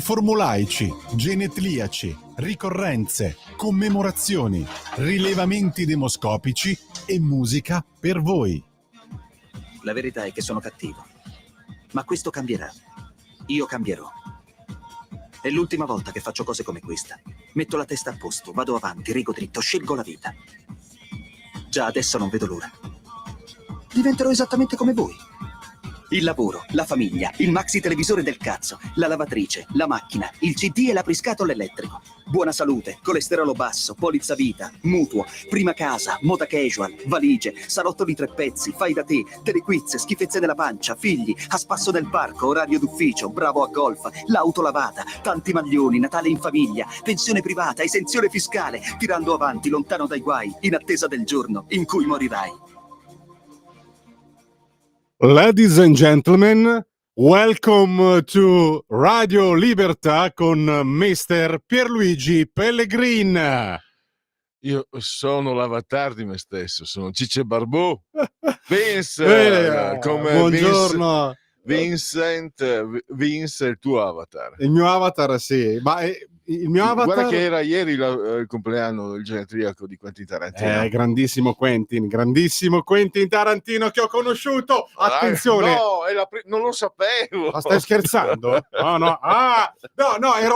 formulaici, genetriaci, ricorrenze, commemorazioni, rilevamenti demoscopici e musica per voi. La verità è che sono cattivo, ma questo cambierà. Io cambierò. È l'ultima volta che faccio cose come questa. Metto la testa a posto, vado avanti, rigo dritto, scelgo la vita. Già adesso non vedo l'ora. Diventerò esattamente come voi. Il lavoro, la famiglia, il maxi televisore del cazzo, la lavatrice, la macchina, il CD e l'apriscatole elettrico. Buona salute, colesterolo basso, polizza vita, mutuo, prima casa, moda casual, valigie, salotto di 3 pezzi, fai da te, telequiz, schifezze nella pancia, figli, a spasso del parco, orario d'ufficio, bravo a golf, l'auto lavata, tanti maglioni, Natale in famiglia, pensione privata, esenzione fiscale, tirando avanti, lontano dai guai, in attesa del giorno in cui morirai. Ladies and gentlemen, welcome to Radio Libertà con Mr. Pierluigi Pellegrin. Io sono l'avatar di me stesso, sono Cicce Barbù. Vince, come buongiorno. Vince è il tuo avatar. Il mio avatar, sì, ma il mio avatar... Guarda che era ieri il compleanno del genetriaco di Quentin Tarantino. Grandissimo Quentin Tarantino che ho conosciuto. Attenzione! No, non lo sapevo. Ma stai scherzando? No,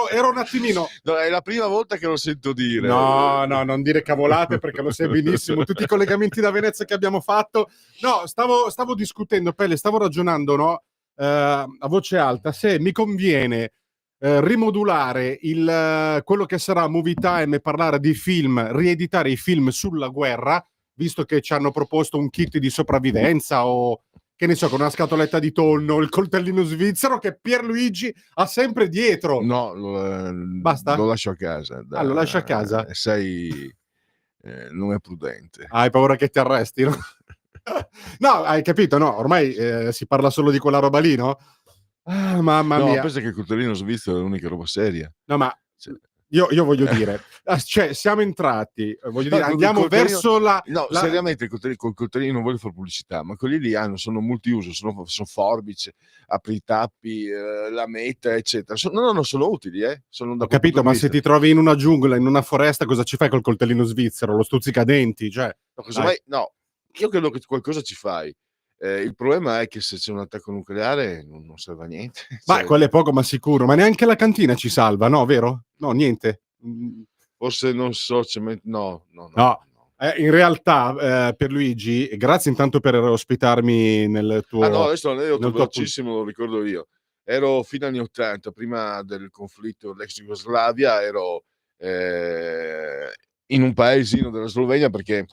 ero un attimino. No, è la prima volta che lo sento dire. No, non dire cavolate perché lo sai benissimo. Tutti i collegamenti da Venezia che abbiamo fatto. No, stavo discutendo, Pelle, stavo ragionando, no? A voce alta, se mi conviene rimodulare quello che sarà Movie Time e parlare di film, rieditare i film sulla guerra, visto che ci hanno proposto un kit di sopravvivenza o che ne so, con una scatoletta di tonno, il coltellino svizzero che Pierluigi ha sempre dietro. No, basta? Lo lascio a casa. Lo lascio a casa? Non è prudente. Hai paura che ti arrestino? No, hai capito, no? Ormai si parla solo di quella roba lì, no? Ah, mamma mia. Penso che il coltellino svizzero è l'unica roba seria. No, ma io voglio dire, cioè siamo entrati, andiamo verso la... Seriamente, col coltellino non voglio fare pubblicità, ma quelli lì sono multiuso, sono forbici, apri i tappi, la meta, eccetera. Sono utili, sono Ho capito, ma se ti trovi in una giungla, in una foresta, cosa ci fai col coltellino svizzero? Lo stuzzicadenti, cioè... Io credo che qualcosa ci fai. Il problema è che se c'è un attacco nucleare non serve a niente. Ma quello è poco ma sicuro, ma neanche la cantina ci salva, no, vero? No, niente. Forse non so, no. In realtà, Pierluigi, grazie intanto per ospitarmi nel tuo... adesso ero velocissimo, lo ricordo io. Ero fino agli anni 80, prima del conflitto dell'ex Jugoslavia, ero in un paesino della Slovenia perché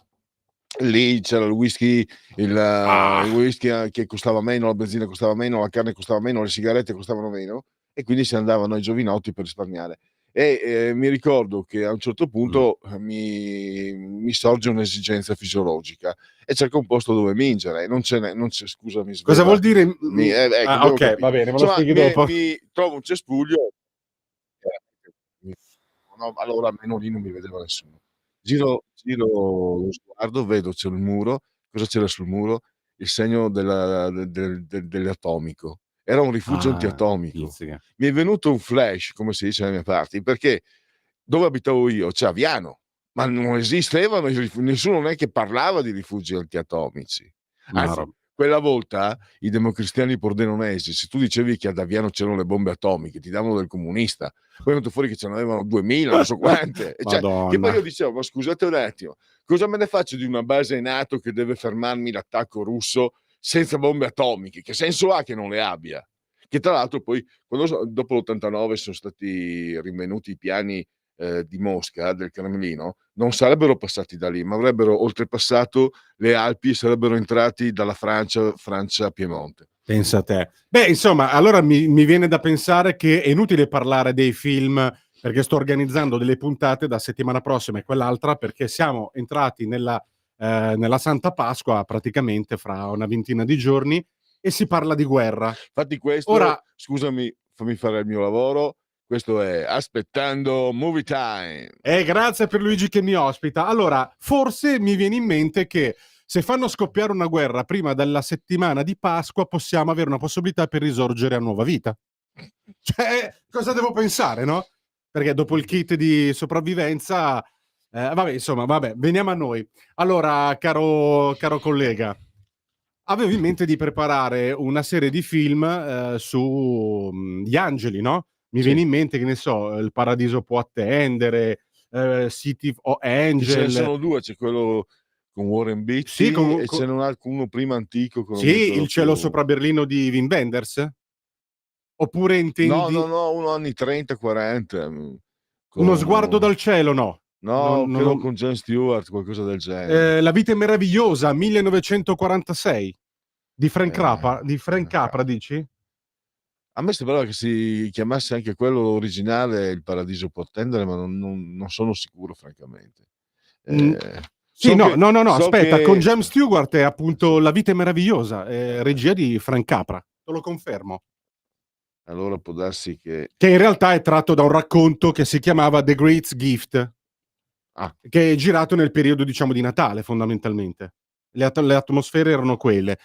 lì c'era il whisky, il whisky che costava meno, la benzina costava meno, la carne costava meno, le sigarette costavano meno e quindi si andavano ai giovinotti per risparmiare. E mi ricordo che a un certo punto mi sorge un'esigenza fisiologica e cerco un posto dove mingere. Non c'è scusami. Cosa vuol dire? Ok, va bene, me lo spieghi dopo. Mi trovo un cespuglio, allora almeno lì non mi vedeva nessuno. Giro lo sguardo, vedo c'è il muro. Cosa c'era sul muro? Il segno dell'atomico. Era un rifugio antiatomico. Pizzica. Mi è venuto un flash, come si dice nelle mie parti, perché dove abitavo io c'è Aviano, ma non esistevano nessuno non è che parlava di rifugi antiatomici. Anzi, quella volta i democristiani pordenonesi, se tu dicevi che ad Aviano c'erano le bombe atomiche, ti davano del comunista. Poi è venuto fuori che ce ne avevano 2000, non so quante. Che poi io dicevo, ma scusate un attimo, cosa me ne faccio di una base NATO che deve fermarmi l'attacco russo senza bombe atomiche? Che senso ha che non le abbia? Che tra l'altro poi, dopo l'89 sono stati rinvenuti i piani di Mosca, del Cremlino, non sarebbero passati da lì, ma avrebbero oltrepassato le Alpi e sarebbero entrati dalla Francia-Piemonte. Pensa a te. Beh, insomma, allora mi viene da pensare che è inutile parlare dei film perché sto organizzando delle puntate da settimana prossima e quell'altra perché siamo entrati nella Santa Pasqua praticamente fra una ventina di giorni e si parla di guerra. Infatti questo, ora, scusami, fammi fare il mio lavoro. Questo è Aspettando Movie Time. Grazie per Luigi che mi ospita. Allora, forse mi viene in mente che se fanno scoppiare una guerra prima della settimana di Pasqua possiamo avere una possibilità per risorgere a nuova vita. Cioè, cosa devo pensare, no? Perché dopo il kit di sopravvivenza, vabbè, insomma, vabbè, veniamo a noi. Allora, caro collega, avevo in mente di preparare una serie di film su gli angeli, no? Mi viene Sì. in mente, che ne so, Il Paradiso può attendere, City of Ce ne Angel. sono due, c'è quello con Warren Sì, Beatty e ce n'è uno prima antico che non mi sì, ricordo Il cielo più. sopra Berlino di Wim Wenders? Oppure No, intendi uno anni 30, 40. Uno sguardo Con... dal cielo? No. No, credo con Jon Stewart, qualcosa del genere. La vita è meravigliosa, 1946, di Frank Capra, Capra. dici? A me sembrava che si chiamasse anche quello originale Il Paradiso può attendere, ma non sono sicuro, francamente. Mm, sì, So no, che, so aspetta, con che... James Stewart è appunto Sì. La vita è meravigliosa, regia di Frank Capra, te lo confermo. Allora può darsi che... Che in realtà è tratto da un racconto che si chiamava The Great Gift, che è girato nel periodo, diciamo, di Natale, fondamentalmente. Le atmosfere erano quelle.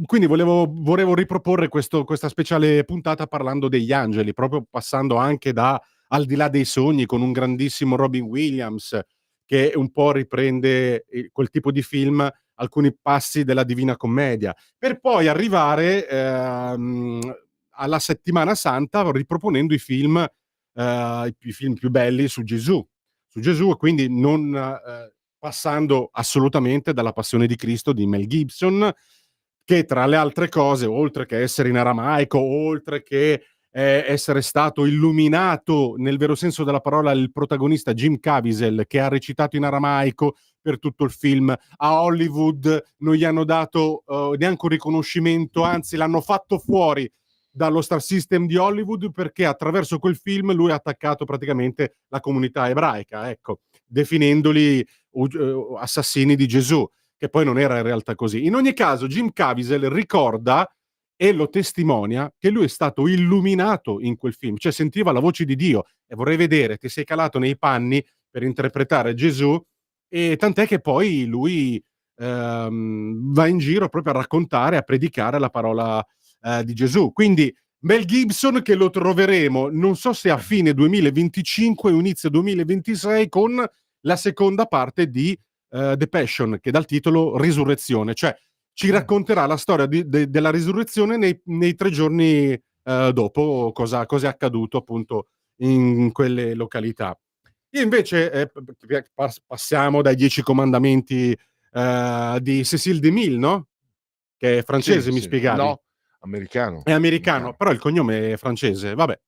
Quindi volevo riproporre questa speciale puntata parlando degli angeli, proprio passando anche da Al di là dei sogni, con un grandissimo Robin Williams, che un po' riprende quel tipo di film, alcuni passi della Divina Commedia, per poi arrivare alla Settimana Santa riproponendo i film più belli su Gesù, e quindi non passando assolutamente dalla Passione di Cristo di Mel Gibson, che tra le altre cose, oltre che essere in aramaico, oltre che essere stato illuminato nel vero senso della parola, il protagonista Jim Caviezel, che ha recitato in aramaico per tutto il film, a Hollywood non gli hanno dato neanche un riconoscimento, anzi l'hanno fatto fuori dallo Star System di Hollywood, perché attraverso quel film lui ha attaccato praticamente la comunità ebraica, ecco, definendoli assassini di Gesù, che poi non era in realtà così. In ogni caso, Jim Caviezel ricorda e lo testimonia che lui è stato illuminato in quel film, cioè sentiva la voce di Dio, e vorrei vedere, ti sei calato nei panni per interpretare Gesù, e tant'è che poi lui va in giro proprio a raccontare, a predicare la parola di Gesù. Quindi Mel Gibson, che lo troveremo, non so se a fine 2025 o inizio 2026, con la seconda parte di The Passion, che dà il titolo Risurrezione, cioè ci racconterà la storia della risurrezione nei 3 giorni dopo, cosa è accaduto appunto in quelle località. Io invece passiamo dai 10 comandamenti di Cécile DeMille, no? Che è francese, mi Sì. spiegavi? No, americano. È americano, però il cognome è francese, vabbè.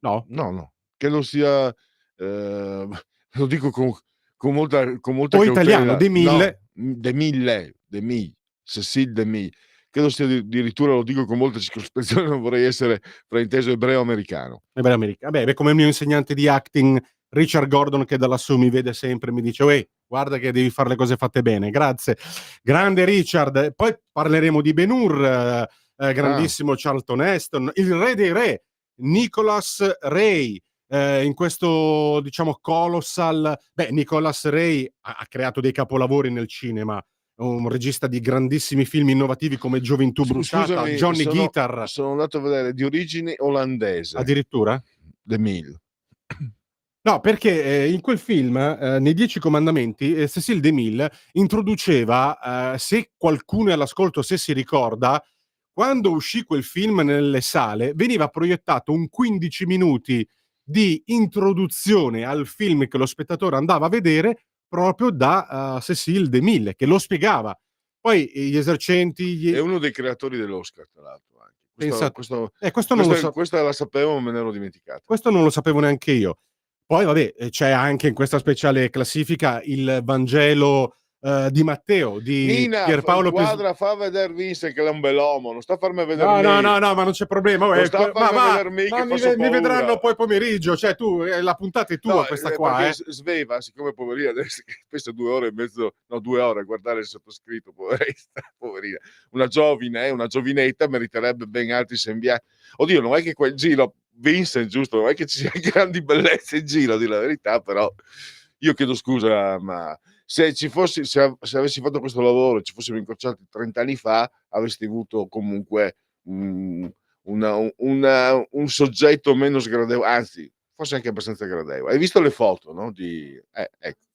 No? No. Credo sia... lo dico con molta O italiano, cautela. No, DeMille. Demille, Cécile Demille. Credo sia addirittura, lo dico con molta circospezione, non vorrei essere frainteso, ebreo-americano. Vabbè, come il mio insegnante di acting Richard Gordon, che da lassù mi vede sempre, mi dice: "Uè, guarda che devi fare le cose fatte bene". Grazie. Grande Richard. Poi parleremo di Ben-Hur, grandissimo Charlton Heston, il re dei re, Nicholas Ray, in questo, diciamo, colossal. Nicholas Ray ha creato dei capolavori nel cinema, un regista di grandissimi film innovativi come Gioventù bruciata, Scusami, Johnny Guitar. sono andato a vedere, di origine olandese, Addirittura? Demille. No, perché in quel film, nei 10 comandamenti, Cécile DeMille introduceva, se qualcuno è all'ascolto, se si ricorda, quando uscì quel film nelle sale, veniva proiettato un 15 minuti di introduzione al film che lo spettatore andava a vedere, proprio da Cécile DeMille, che lo spiegava. Poi gli esercenti, È uno dei creatori dell'Oscar, tra l'altro, anche. pensa, Questo, questo non lo so. questa la sapevo, ma me ne ero dimenticata. Questo non lo sapevo neanche io. Poi vabbè, c'è anche in questa speciale classifica il Vangelo di Matteo, di Nina, Pierpaolo inquadra, fa vedere Vincent che è un bell'uomo, non sta a farmi vedere No, me. ma non c'è problema. Non sta a farmi vedere me che faccio mi vedranno paura. poi pomeriggio. Cioè, tu, la puntata è tua, No, questa qua, perché Sveva, siccome poverina, adesso spesso 2 ore e mezzo, no, 2 ore a guardare il sottoscritto, poverina. Una giovinetta meriterebbe ben altri sembianti. Oddio, non è che quel giro, Vincent, giusto, non è che ci siano grandi bellezze in giro, di la verità, però io chiedo scusa, ma se avessi fatto questo lavoro, ci fossimo incrociati 30 anni fa, avresti avuto comunque un soggetto meno sgradevole, anzi, forse anche abbastanza gradevole. Hai visto le foto, no? Ecco.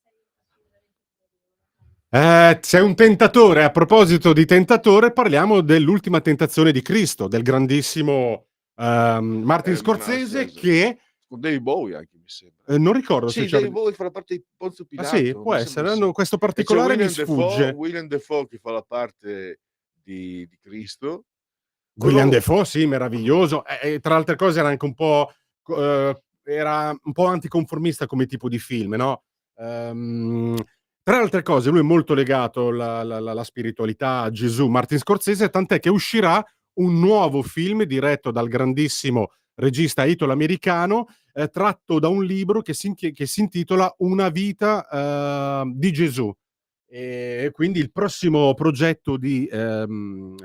Sei un tentatore. A proposito di tentatore, parliamo dell'ultima tentazione di Cristo, del grandissimo Martin Scorsese, che con David Bowie anche, mi sembra. non ricordo Sì, se c'era... David Bowie fa la parte di Ponzio Ah Pilato. sì, può essere. No, questo E c'è particolare mi sfugge. William Dafoe che fa la parte di Cristo. William Dafoe, sì, meraviglioso. Tra le altre cose era anche un po' anticonformista come tipo di film, no? Tra le altre cose, lui è molto legato alla spiritualità, a Gesù, Martin Scorsese, tant'è che uscirà un nuovo film diretto dal grandissimo regista italo-americano, tratto da un libro che si intitola Una vita di Gesù. E quindi il prossimo progetto di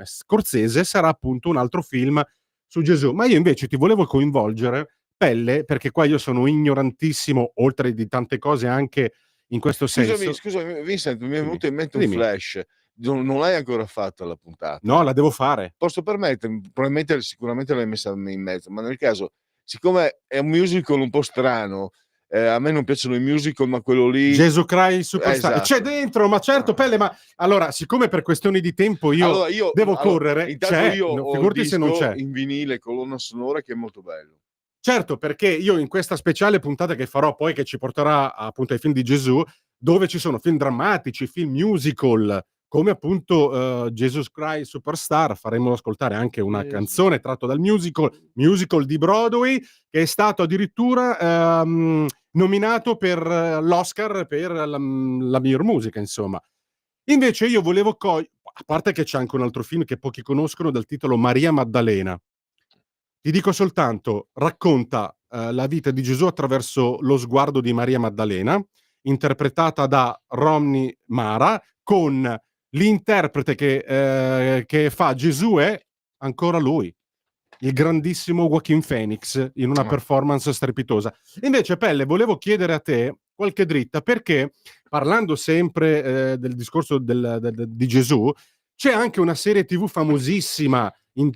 Scorsese sarà appunto un altro film su Gesù. Ma io invece ti volevo coinvolgere, Pelle, perché qua io sono ignorantissimo, oltre di tante cose anche in questo senso. Scusami, Vincent, mi è venuto in mente un Dimmi. flash. Non l'hai ancora fatta la puntata? No, la devo fare. Posso permettermi? Probabilmente, sicuramente l'hai messa in mezzo, ma nel caso, siccome è un musical un po' strano, a me non piacciono i musical, ma quello lì... Gesù Christ Superstar. Esatto. C'è dentro, ma certo, Pelle, ma allora, siccome per questioni di tempo io devo correre, intanto io ho figurati se non c'è. in vinile colonna sonora che è molto bello. Certo, perché io in questa speciale puntata che farò poi, che ci porterà appunto ai film di Gesù, dove ci sono film drammatici, film musical, come appunto Jesus Christ Superstar, faremo ascoltare anche una canzone tratta dal musical di Broadway, che è stato addirittura nominato per l'Oscar per la miglior musica, insomma. Invece io volevo a parte che c'è anche un altro film che pochi conoscono dal titolo Maria Maddalena. Ti dico soltanto, racconta la vita di Gesù attraverso lo sguardo di Maria Maddalena, interpretata da Romney Mara, con l'interprete che fa Gesù è ancora lui, il grandissimo Joaquin Phoenix, in una performance strepitosa. Invece, Pelle, volevo chiedere a te qualche dritta, perché parlando sempre del discorso di Gesù, c'è anche una serie TV famosissima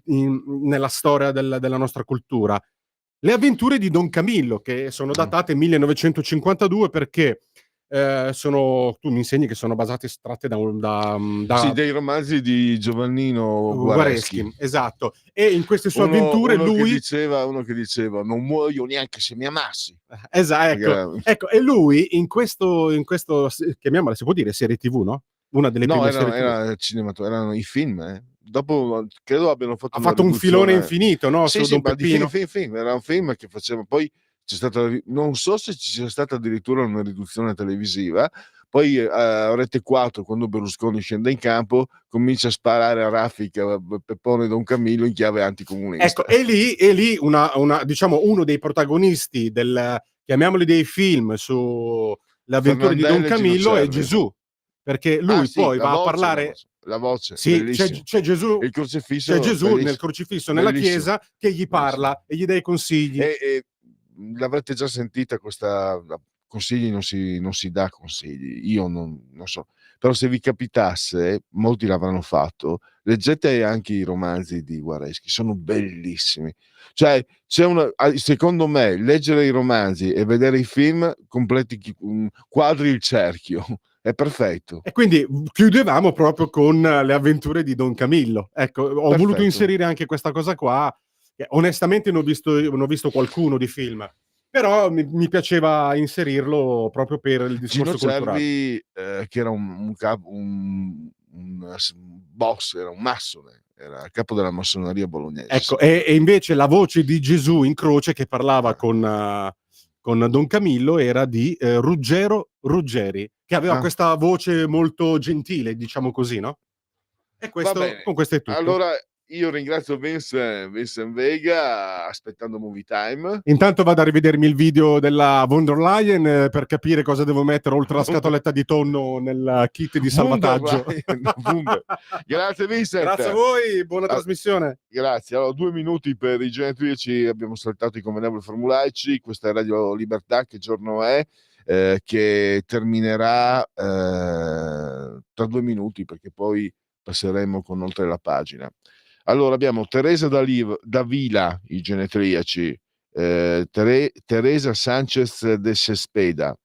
nella storia della nostra cultura, Le avventure di Don Camillo, che sono datate 1952 perché tu mi insegni che sono tratte da sì, dei romanzi di Giovannino Guareschi. Esatto. E in queste sue avventure uno che diceva non muoio neanche se mi amassi. Esatto, ecco, e lui in questo chiamiamola, si può dire serie TV, no? Una delle prime serie TV. Erano i film, Dopo credo abbiano fatto un filone infinito, no? Sì, su Don Peppino. Film. Era un film che faceva, poi c'è stata, non so se ci sia stata addirittura una riduzione televisiva, poi a Rete 4, quando Berlusconi scende in campo, comincia a sparare a raffica Peppone Don Camillo in chiave anticomunista. Ecco, e lì diciamo uno dei protagonisti chiamiamoli dei film su Le avventure di Don Camillo è Gesù, perché lui poi va a parlare la voce, sì, c'è Gesù, il crocifisso, c'è Gesù nel crocifisso nella chiesa che gli parla e gli dà i consigli. E l'avrete già sentita questa consigli, non si dà consigli, io non so, però se vi capitasse, molti l'avranno fatto, leggete anche i romanzi di Guareschi, sono bellissimi, cioè secondo me leggere i romanzi e vedere i film quadri il cerchio. È perfetto. E quindi chiudevamo proprio con Le avventure di Don Camillo. Ecco, ho voluto inserire anche questa cosa qua. Onestamente non ho visto qualcuno di film, però mi piaceva inserirlo proprio per il discorso Gino culturale. Cervi, che era un boss, era un massone, era il capo della massoneria bolognese. Ecco, e invece la voce di Gesù in croce che parlava con Don Camillo era di Ruggero Ruggeri, che aveva questa voce molto gentile, diciamo così, no? E con questo è tutto. Allora io ringrazio Vincent Vega, aspettando Movie Time. Intanto vado a rivedermi il video della von der Leyen per capire cosa devo mettere oltre la scatoletta di tonno nel kit di salvataggio. Grazie Vincent. Grazie a voi, buona trasmissione. Grazie. Allora, 2 minuti per i genetrici, abbiamo saltato i convenevoli formulaici. Questa è Radio Libertà, che giorno è? Che terminerà tra 2 minuti, perché poi passeremo con Oltre la pagina. Allora abbiamo Teresa Davila, i genetriaci, Teresa Sanchez de Cespeda.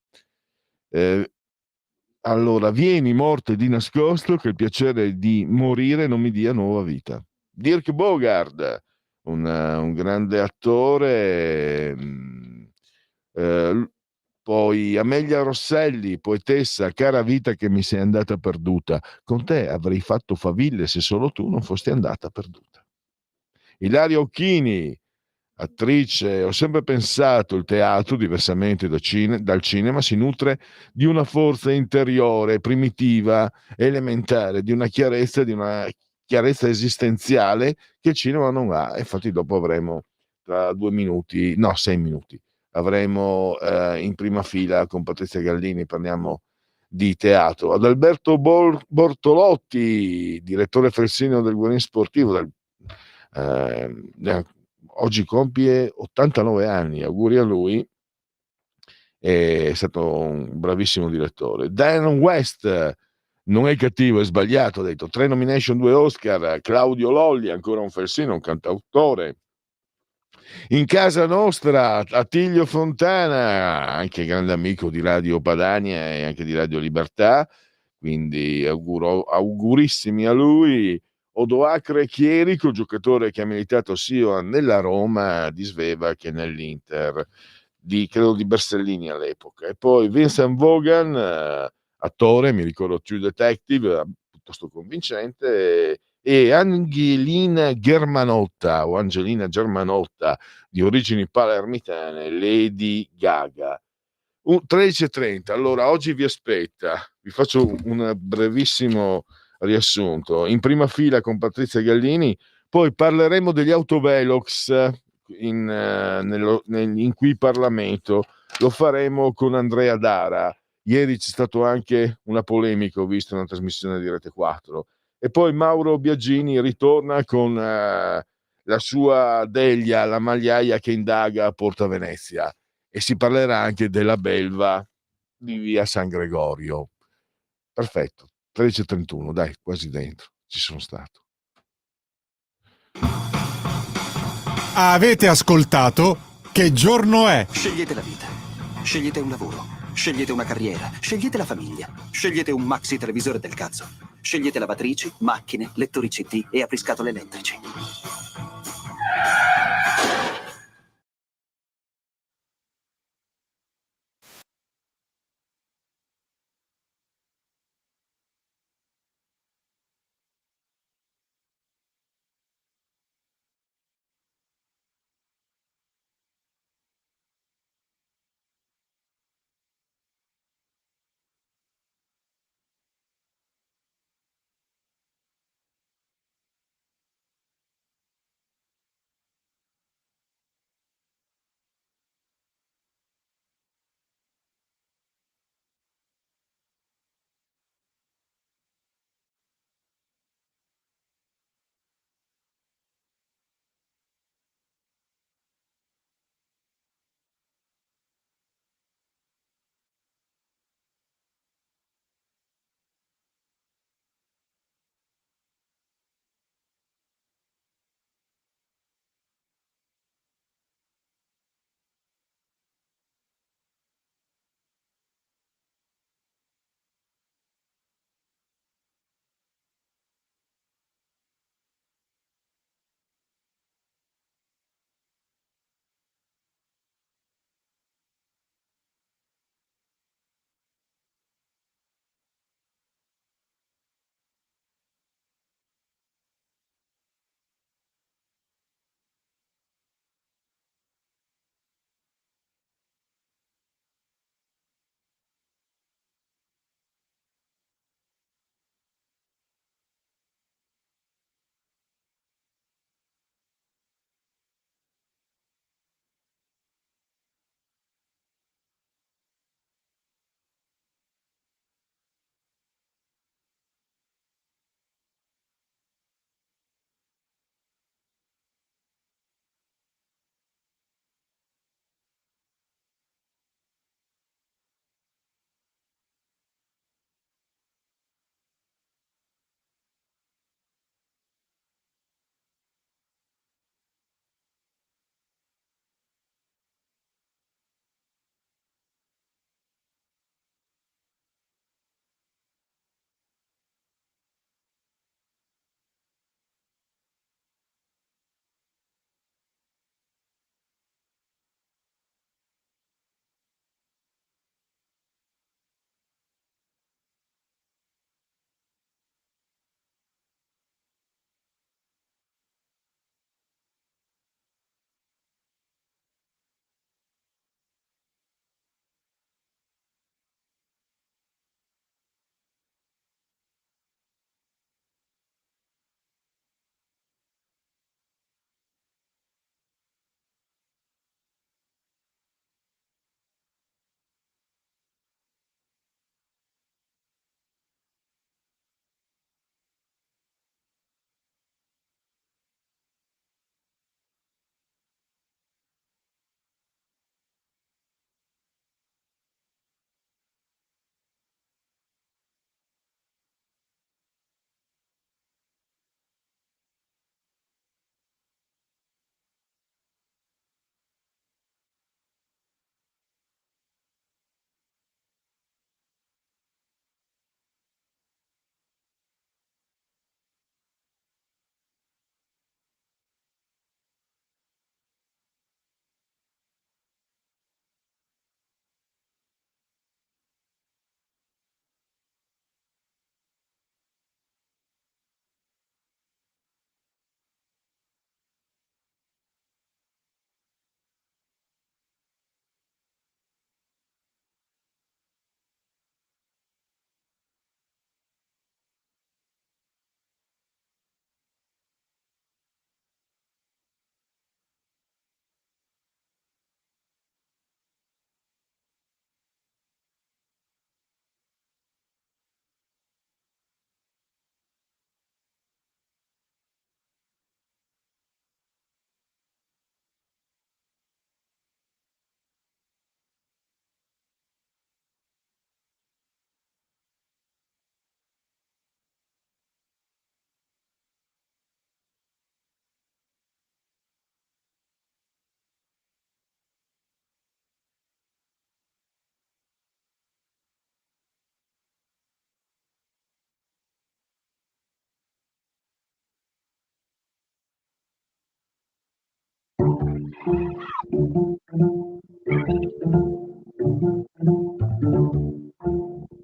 Allora, vieni morte di nascosto, che il piacere di morire non mi dia nuova vita. Dirk Bogarde, un grande attore. Poi Amelia Rosselli, poetessa, cara vita che mi sei andata perduta. Con te avrei fatto faville se solo tu non fossi andata perduta. Ilaria Occhini, attrice. Ho sempre pensato il teatro, diversamente dal cinema, si nutre di una forza interiore, primitiva, elementare, di una chiarezza esistenziale che il cinema non ha. Infatti dopo avremo, tra 2 minuti, no, 6 minuti, avremo in prima fila con Patrizia Gallini, parliamo di teatro. Adalberto Bortolotti, direttore Felsino del Guerin Sportivo, oggi compie 89 anni, auguri a lui, è stato un bravissimo direttore. Dan West, non è cattivo, è sbagliato, ha detto 3 nomination, 2 Oscar. Claudio Lolli, ancora un Felsino, un cantautore. In casa nostra, Attilio Fontana, anche grande amico di Radio Padania e anche di Radio Libertà, quindi augurissimi a lui. Odoacre Chierico, giocatore che ha militato sia nella Roma di Sveva che nell'Inter, credo di Bersellini all'epoca. E poi Vincent Vaughan, attore, mi ricordo True Detective, piuttosto convincente, e Angelina Germanotta, di origini palermitane, Lady Gaga. 13:30. Allora, oggi vi aspetta, vi faccio un brevissimo riassunto. In prima fila con Patrizia Gallini, poi parleremo degli autovelox in qui Parlamento, lo faremo con Andrea Dara. Ieri c'è stato anche una polemica, ho visto una trasmissione di Rete 4. E poi Mauro Biagini ritorna con la sua Delia, la magliaia che indaga a Porta Venezia, e si parlerà anche della belva di via San Gregorio. Perfetto, 13:31, dai, quasi dentro, ci sono stato. Avete ascoltato Che giorno è? Scegliete la vita. Scegliete un lavoro. Scegliete una carriera. Scegliete la famiglia. Scegliete un maxi televisore del cazzo. Scegliete lavatrici, macchine, lettori CD e apriscatole elettrici.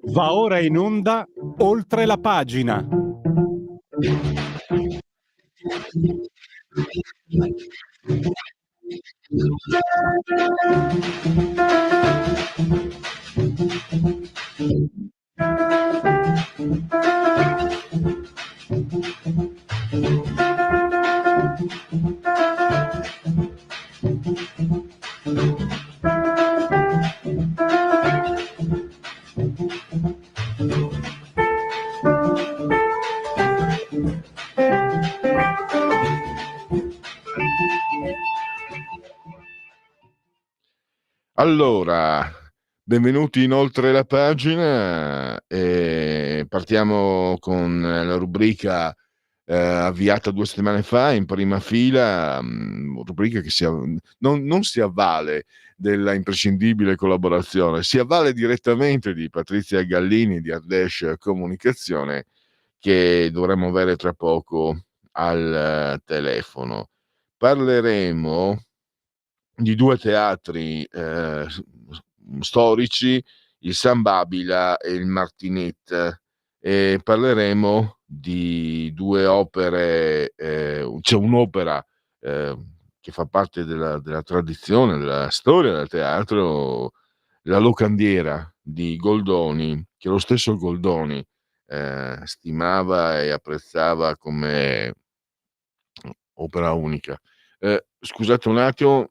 Va ora in onda Oltre la pagina. Allora, benvenuti in Oltre la pagina. Partiamo con la rubrica avviata 2 settimane fa in prima fila, rubrica che non si avvale della imprescindibile collaborazione, si avvale direttamente di Patrizia Gallini di Ardèche Comunicazione, che dovremmo avere tra poco al telefono. Parleremo di 2 teatri storici, il San Babila e il Martinet, e parleremo di 2 opere. C'è un'opera che fa parte della tradizione, della storia del teatro, La locandiera di Goldoni, che lo stesso Goldoni stimava e apprezzava come opera unica. Scusate un attimo.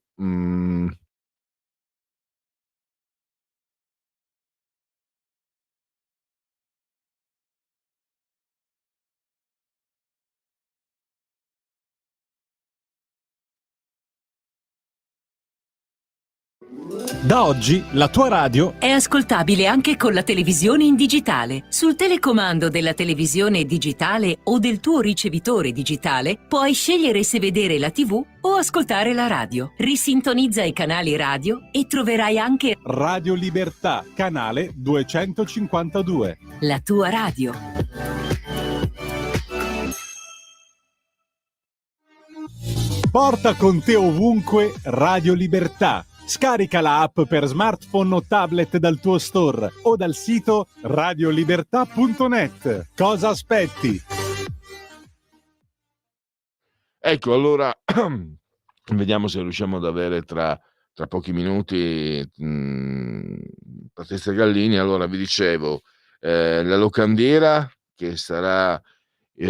Da oggi la tua radio è ascoltabile anche con la televisione in digitale. Sul telecomando della televisione digitale o del tuo ricevitore digitale puoi scegliere se vedere la TV o ascoltare la radio. Risintonizza i canali radio e troverai anche Radio Libertà, canale 252. la tua radio. Porta con te ovunque Radio Libertà. Scarica la app per smartphone o tablet dal tuo store o dal sito radiolibertà.net. Cosa aspetti? Ecco, allora vediamo se riusciamo ad avere tra pochi minuti Patrizia Gallini. Allora, vi dicevo, la locandiera che sarà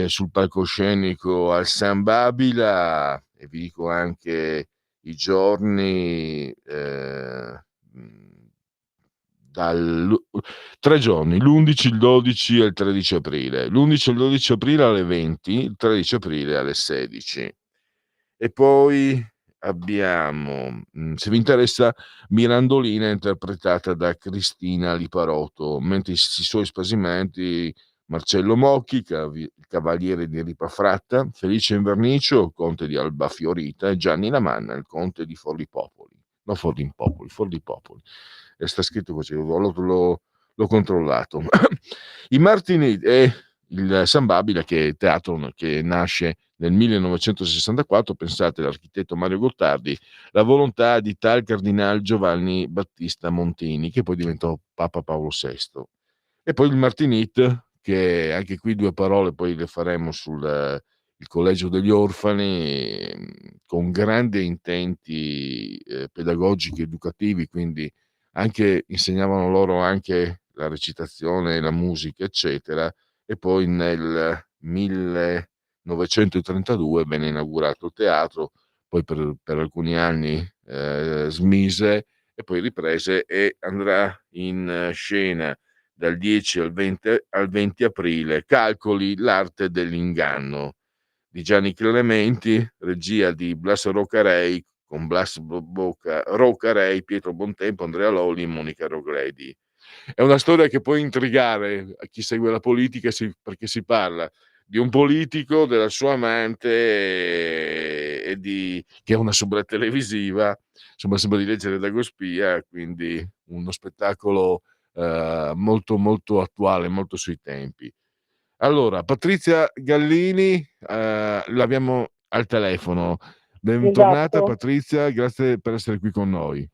sul palcoscenico al San Babila, e vi dico anche i giorni, 3 giorni, l'11, il 12 e il 13 aprile. L'11 e il 12 aprile alle 20, il 13 aprile alle 16. E poi abbiamo, se vi interessa, Mirandolina interpretata da Cristina Liparotto, mentre i suoi spasimenti Marcello Mocchi, il cavaliere di Ripa Fratta, Felice Invernicio, conte di Alba Fiorita, e Gianni Lamanna, il conte di Forlipopoli. No, Forlipopoli. E sta scritto così, l'ho controllato. I Martini e il San Babila, che è teatro che nasce nel 1964, pensate, l'architetto Mario Gottardi, la volontà di tal Cardinal Giovanni Battista Montini, che poi diventò Papa Paolo VI. E poi il Martinit, che anche qui 2 parole poi le faremo sul il Collegio degli Orfani, con grandi intenti pedagogici, educativi, quindi anche insegnavano loro anche la recitazione, la musica, eccetera. E poi nel 1932 venne inaugurato il teatro, poi per alcuni anni smise e poi riprese, e andrà in scena dal 10 al 20 aprile. Calcoli, l'arte dell'inganno di Gianni Clementi, regia di Blas Roccarei, con Blas Roccarei, Pietro Bontempo, Andrea Lolli e Monica Rogledi. È una storia che può intrigare a chi segue la politica, perché si parla di un politico, della sua amante che è una soubrette televisiva. Insomma, sembra di leggere Dagospia, quindi uno spettacolo molto molto attuale, molto sui tempi. Allora, Patrizia Gallini, l'abbiamo al telefono. Bentornata Esatto. Patrizia, grazie per essere qui con noi.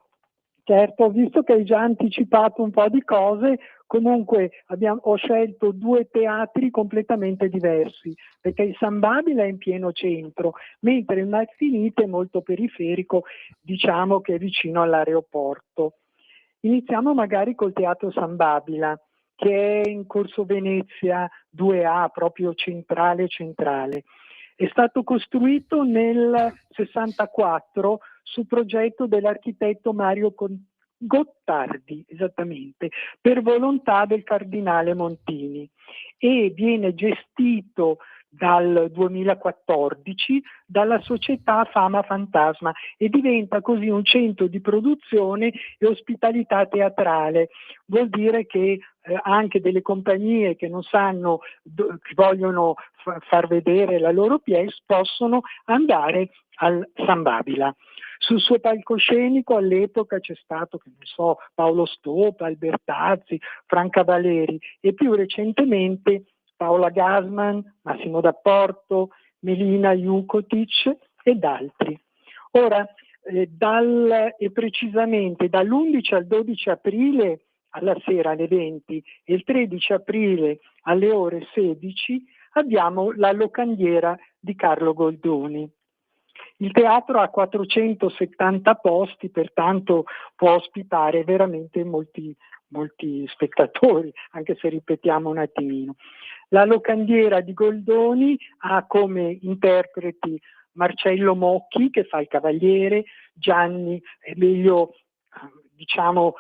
Certo, ho visto che hai già anticipato un po' di cose, comunque ho scelto 2 teatri completamente diversi, perché il San Babila è in pieno centro, mentre il Martinite è molto periferico, diciamo che è vicino all'aeroporto. Iniziamo magari col Teatro San Babila, che è in Corso Venezia 2A, proprio centrale. È stato costruito nel 64 su progetto dell'architetto Mario Gottardi, esattamente, per volontà del cardinale Montini, e viene gestito dal 2014 dalla società Fama Fantasma e diventa così un centro di produzione e ospitalità teatrale. Vuol dire che anche delle compagnie che non sanno, che vogliono far vedere la loro pièce, possono andare al San Babila. Sul suo palcoscenico all'epoca c'è stato, che ne so, Paolo Stopa, Albertazzi, Franca Valeri e più recentemente Paola Gasman, Massimo D'Apporto, Melina Jukotic ed altri. Ora, precisamente dall'11 al 12 aprile alla sera alle 20 e il 13 aprile alle ore 16 abbiamo la Locandiera di Carlo Goldoni. Il teatro ha 470 posti, pertanto può ospitare veramente molti spettatori, anche se ripetiamo un attimino. La Locandiera di Goldoni ha come interpreti Marcello Mocchi, che fa il Cavaliere, Gianni, è meglio diciamo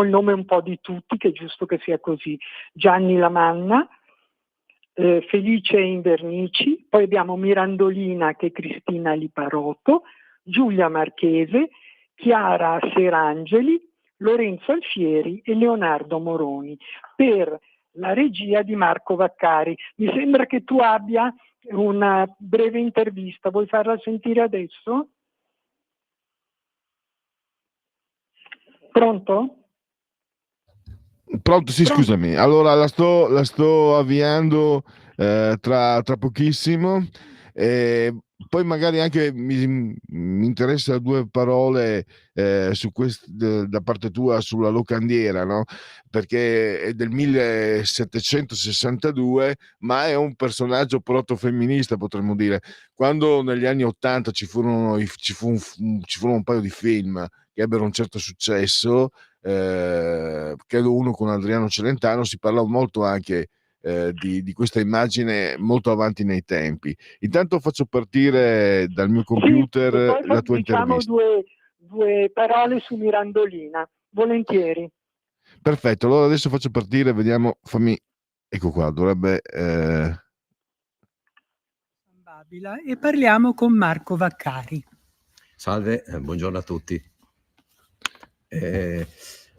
il nome un po' di tutti, che è giusto che sia così, Gianni Lamanna, Felice Invernici, poi abbiamo Mirandolina che è Cristina Liparotto, Giulia Marchese, Chiara Serangeli, Lorenzo Alfieri e Leonardo Moroni, per la regia di Marco Vaccari. Mi sembra che tu abbia una breve intervista, vuoi farla sentire adesso? Pronto? Pronto, sì, scusami. Allora la sto avviando tra pochissimo. Poi magari anche mi interessa 2 parole da parte tua sulla Locandiera, no? Perché è del 1762, ma è un personaggio protofemminista, potremmo dire. Quando negli anni 80 ci furono un paio di film che ebbero un certo successo, credo uno con Adriano Celentano, si parlò molto anche di questa immagine molto avanti nei tempi. Intanto faccio partire dal mio computer la tua intervista. Due parole su Mirandolina, volentieri. Perfetto, allora adesso faccio partire, vediamo, ecco qua, dovrebbe Babila, e parliamo con Marco Vaccari. Salve, buongiorno a tutti.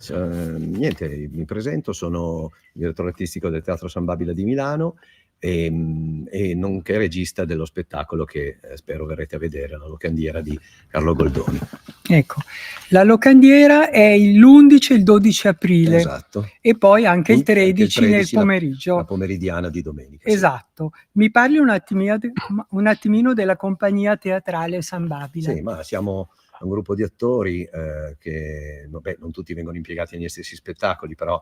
Niente, mi presento, sono direttore artistico del Teatro San Babila di Milano e nonché regista dello spettacolo che spero verrete a vedere, La Locandiera di Carlo Goldoni. Ecco, La Locandiera è l'11 e il 12 aprile, esatto, e poi anche il 13, anche il 13 nel pomeriggio. la pomeridiana di domenica. Esatto. Sì. Mi parli un attimino della compagnia teatrale San Babila? Sì, ma siamo un gruppo di attori che non tutti vengono impiegati negli stessi spettacoli, però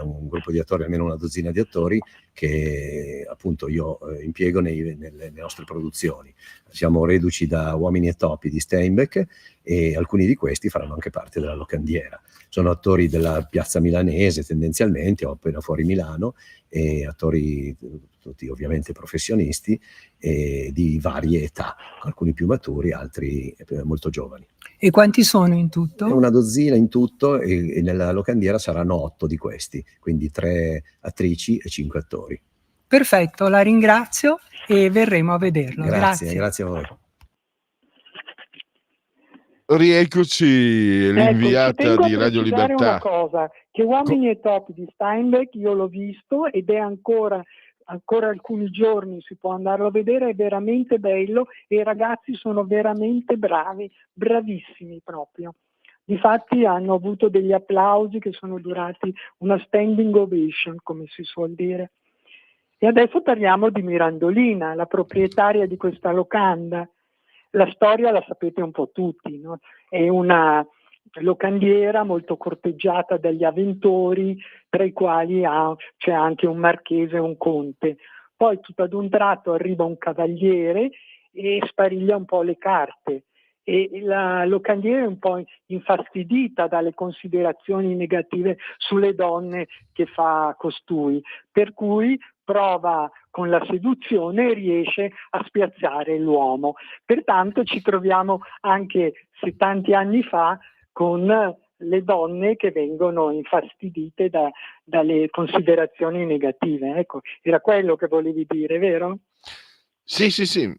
un gruppo di attori, almeno una dozzina di attori, che appunto io impiego nelle nostre produzioni. Siamo reduci da Uomini e Topi di Steinbeck e alcuni di questi faranno anche parte della Locandiera. Sono attori della piazza milanese tendenzialmente, o appena fuori Milano, e attori tutti ovviamente professionisti di varie età, alcuni più maturi, altri molto giovani. E quanti sono in tutto? Una dozzina in tutto, e nella Locandiera saranno 8 di questi, quindi 3 attrici e 5 attori. Perfetto, la ringrazio e verremo a vederlo. Grazie a voi. Rieccoci, l'inviata di Radio Libertà. Una cosa, che Uomini e Topi di Steinbeck io l'ho visto ed è ancora alcuni giorni si può andarlo a vedere, è veramente bello e i ragazzi sono veramente bravi, bravissimi proprio. Difatti hanno avuto degli applausi che sono durati una standing ovation, come si suol dire. E adesso parliamo di Mirandolina, la proprietaria di questa locanda. la storia la sapete un po' tutti, no? È una locandiera molto corteggiata dagli avventori, tra i quali c'è anche un marchese e un conte. Poi tutto ad un tratto arriva un cavaliere e spariglia un po' le carte, e la locandiera è un po' infastidita dalle considerazioni negative sulle donne che fa costui, per cui prova con la seduzione e riesce a spiazzare l'uomo. Pertanto ci troviamo anche 70 anni fa con le donne che vengono infastidite dalle considerazioni negative. Ecco, era quello che volevi dire, vero? Sì, sì, sì.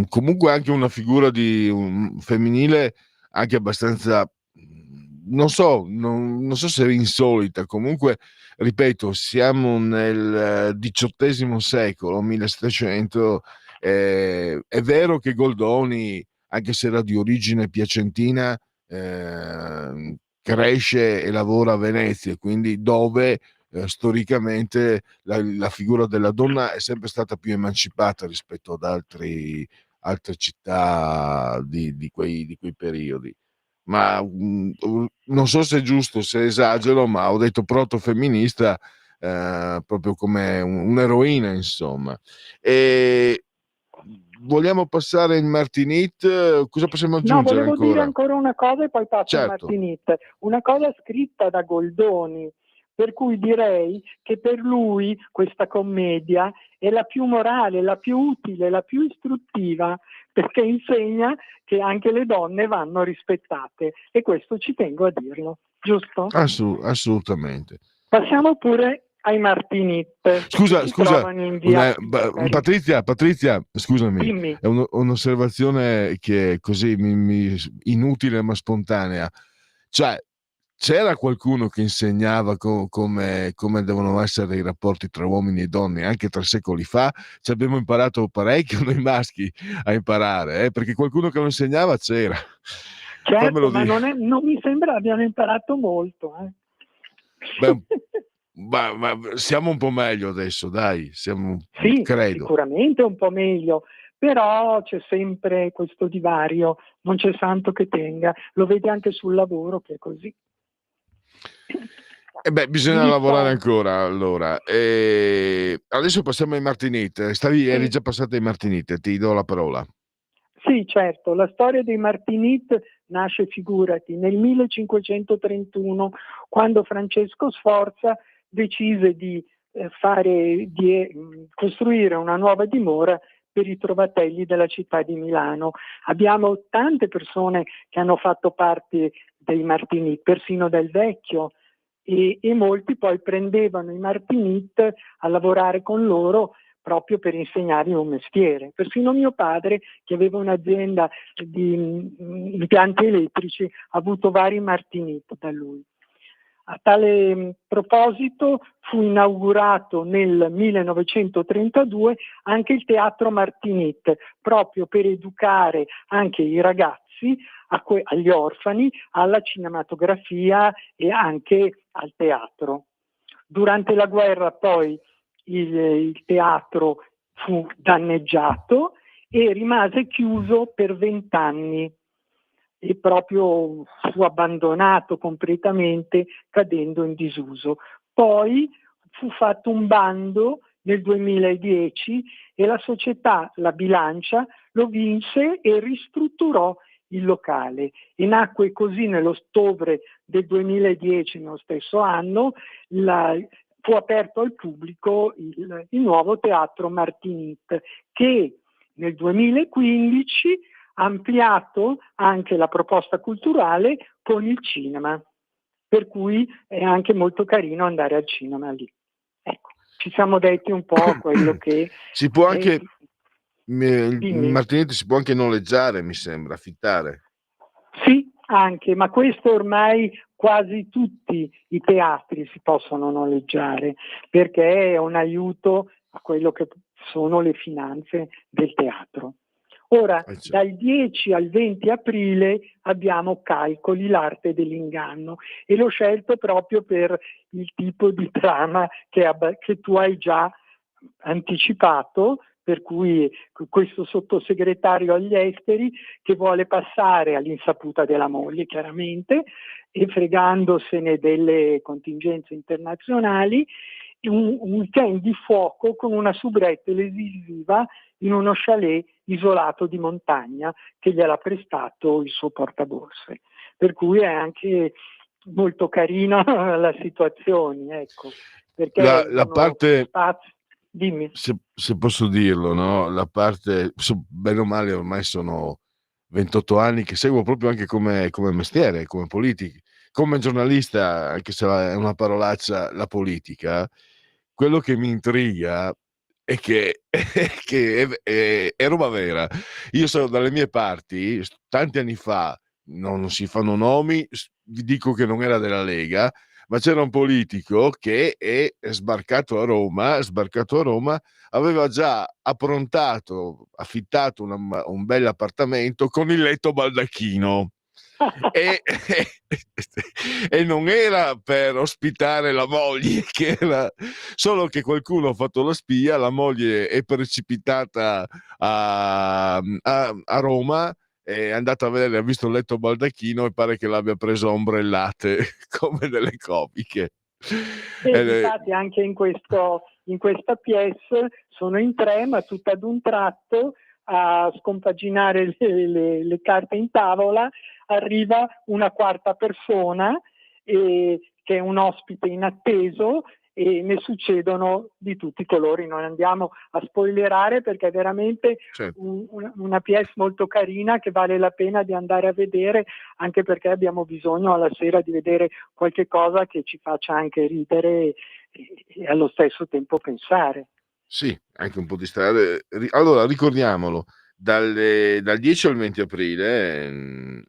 Comunque anche una figura femminile anche abbastanza, non so se è insolita, comunque ripeto, siamo nel XVIII secolo, 1700, è vero che Goldoni, anche se era di origine piacentina, cresce e lavora a Venezia, quindi dove storicamente la figura della donna è sempre stata più emancipata rispetto ad altre città di quei periodi. Ma non so se è giusto, se esagero, ma ho detto protofemminista, proprio come un'eroina, insomma. E vogliamo passare in Martinit? Cosa possiamo No, aggiungere volevo dire ancora? ancora una cosa e poi passo a Certo. Martinit. Una cosa scritta da Goldoni, per cui direi che per lui questa commedia è la più morale, la più utile, la più istruttiva, perché insegna che anche le donne vanno rispettate, e questo ci tengo a dirlo, giusto? Assolutamente. Passiamo pure ai Martinit. Scusa, Si trovano in via Patrizia, scusami, Dimmi. è un'osservazione che è così inutile ma spontanea. Cioè, c'era qualcuno che insegnava come devono essere i rapporti tra uomini e donne anche 3 secoli fa? Ci abbiamo imparato parecchio noi maschi a imparare, perché qualcuno che lo insegnava c'era. Certo, Fammelo ma dire. non mi sembra abbiano imparato molto. Beh, ma siamo un po' meglio adesso, dai, Sì, credo. sicuramente un po' meglio, però c'è sempre questo divario, non c'è santo che tenga, lo vedi anche sul lavoro che è così. E beh, bisogna lavorare ancora allora. Adesso passiamo ai Martinit. Eri già passata ai Martinit, ti do la parola. Sì, certo, la storia dei Martinit nasce, figurati, nel 1531, quando Francesco Sforza decise di costruire una nuova dimora per i trovatelli della città di Milano. Abbiamo tante persone che hanno fatto parte dei Martinit, persino Del Vecchio, e molti poi prendevano i Martinit a lavorare con loro proprio per insegnargli un mestiere. Persino mio padre, che aveva un'azienda di impianti elettrici, ha avuto vari Martinit da lui. A tale proposito fu inaugurato nel 1932 anche il Teatro Martinit, proprio per educare anche i ragazzi, agli orfani, alla cinematografia e anche al teatro. Durante la guerra poi il teatro fu danneggiato e rimase chiuso per 20 anni e proprio fu abbandonato completamente, cadendo in disuso. Poi fu fatto un bando nel 2010 e la società La Bilancia lo vinse e ristrutturò il locale, e nacque così nell'ottobre del 2010, nello stesso anno, fu aperto al pubblico il nuovo Teatro Martinit, che nel 2015 ha ampliato anche la proposta culturale con il cinema, per cui è anche molto carino andare al cinema lì. Ecco, ci siamo detti un po' quello che... Si può anche... Il Martinit si può anche noleggiare, mi sembra, affittare. Sì, anche, ma questo ormai quasi tutti i teatri si possono noleggiare, perché è un aiuto a quello che sono le finanze del teatro. Ora, dal 10 al 20 aprile abbiamo Calcoli, l'arte dell'inganno, e l'ho scelto proprio per il tipo di trama che tu hai già anticipato, per cui questo sottosegretario agli esteri che vuole passare all'insaputa della moglie chiaramente e fregandosene delle contingenze internazionali un weekend di fuoco con una soubrette televisiva in uno chalet isolato di montagna che gliel'ha prestato il suo portaborse, per cui è anche molto carina la situazione, ecco, perché la parte spazi. Dimmi. se posso dirlo, no? La parte, bene o male, ormai sono 28 anni che seguo proprio anche come mestiere, come politica, come giornalista, anche se è una parolaccia, la politica. Quello che mi intriga è che, è roba vera. Io sono dalle mie parti, tanti anni fa, non si fanno nomi, vi dico che non era della Lega, ma c'era un politico che è sbarcato a Roma, aveva già affittato un bel appartamento con il letto baldacchino. e, e non era per ospitare la moglie, che era solo che qualcuno ha fatto la spia, la moglie è precipitata a Roma, è andata a vedere, ha visto il letto baldacchino e pare che l'abbia preso a ombrellate come delle comiche. Infatti anche in questa pièce sono in tre, ma tutto ad un tratto a scompaginare le carte in tavola arriva una quarta persona che è un ospite inatteso e ne succedono di tutti i colori. Non andiamo a spoilerare perché è veramente una pièce molto carina che vale la pena di andare a vedere, anche perché abbiamo bisogno alla sera di vedere qualche cosa che ci faccia anche ridere e allo stesso tempo pensare. Sì, anche un po' di strade. Allora, ricordiamolo, dal 10 al 20 aprile,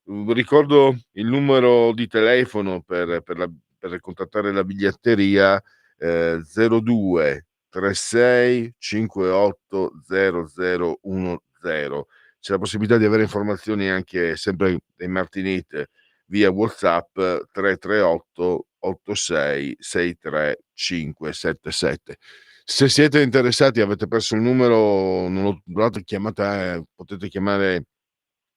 ricordo il numero di telefono per contattare la biglietteria, 02 36 58 0010. C'è la possibilità di avere informazioni anche sempre dei Martinit via WhatsApp 338 86 63 577. Se siete interessati, avete perso il numero, non lo chiamate, potete chiamare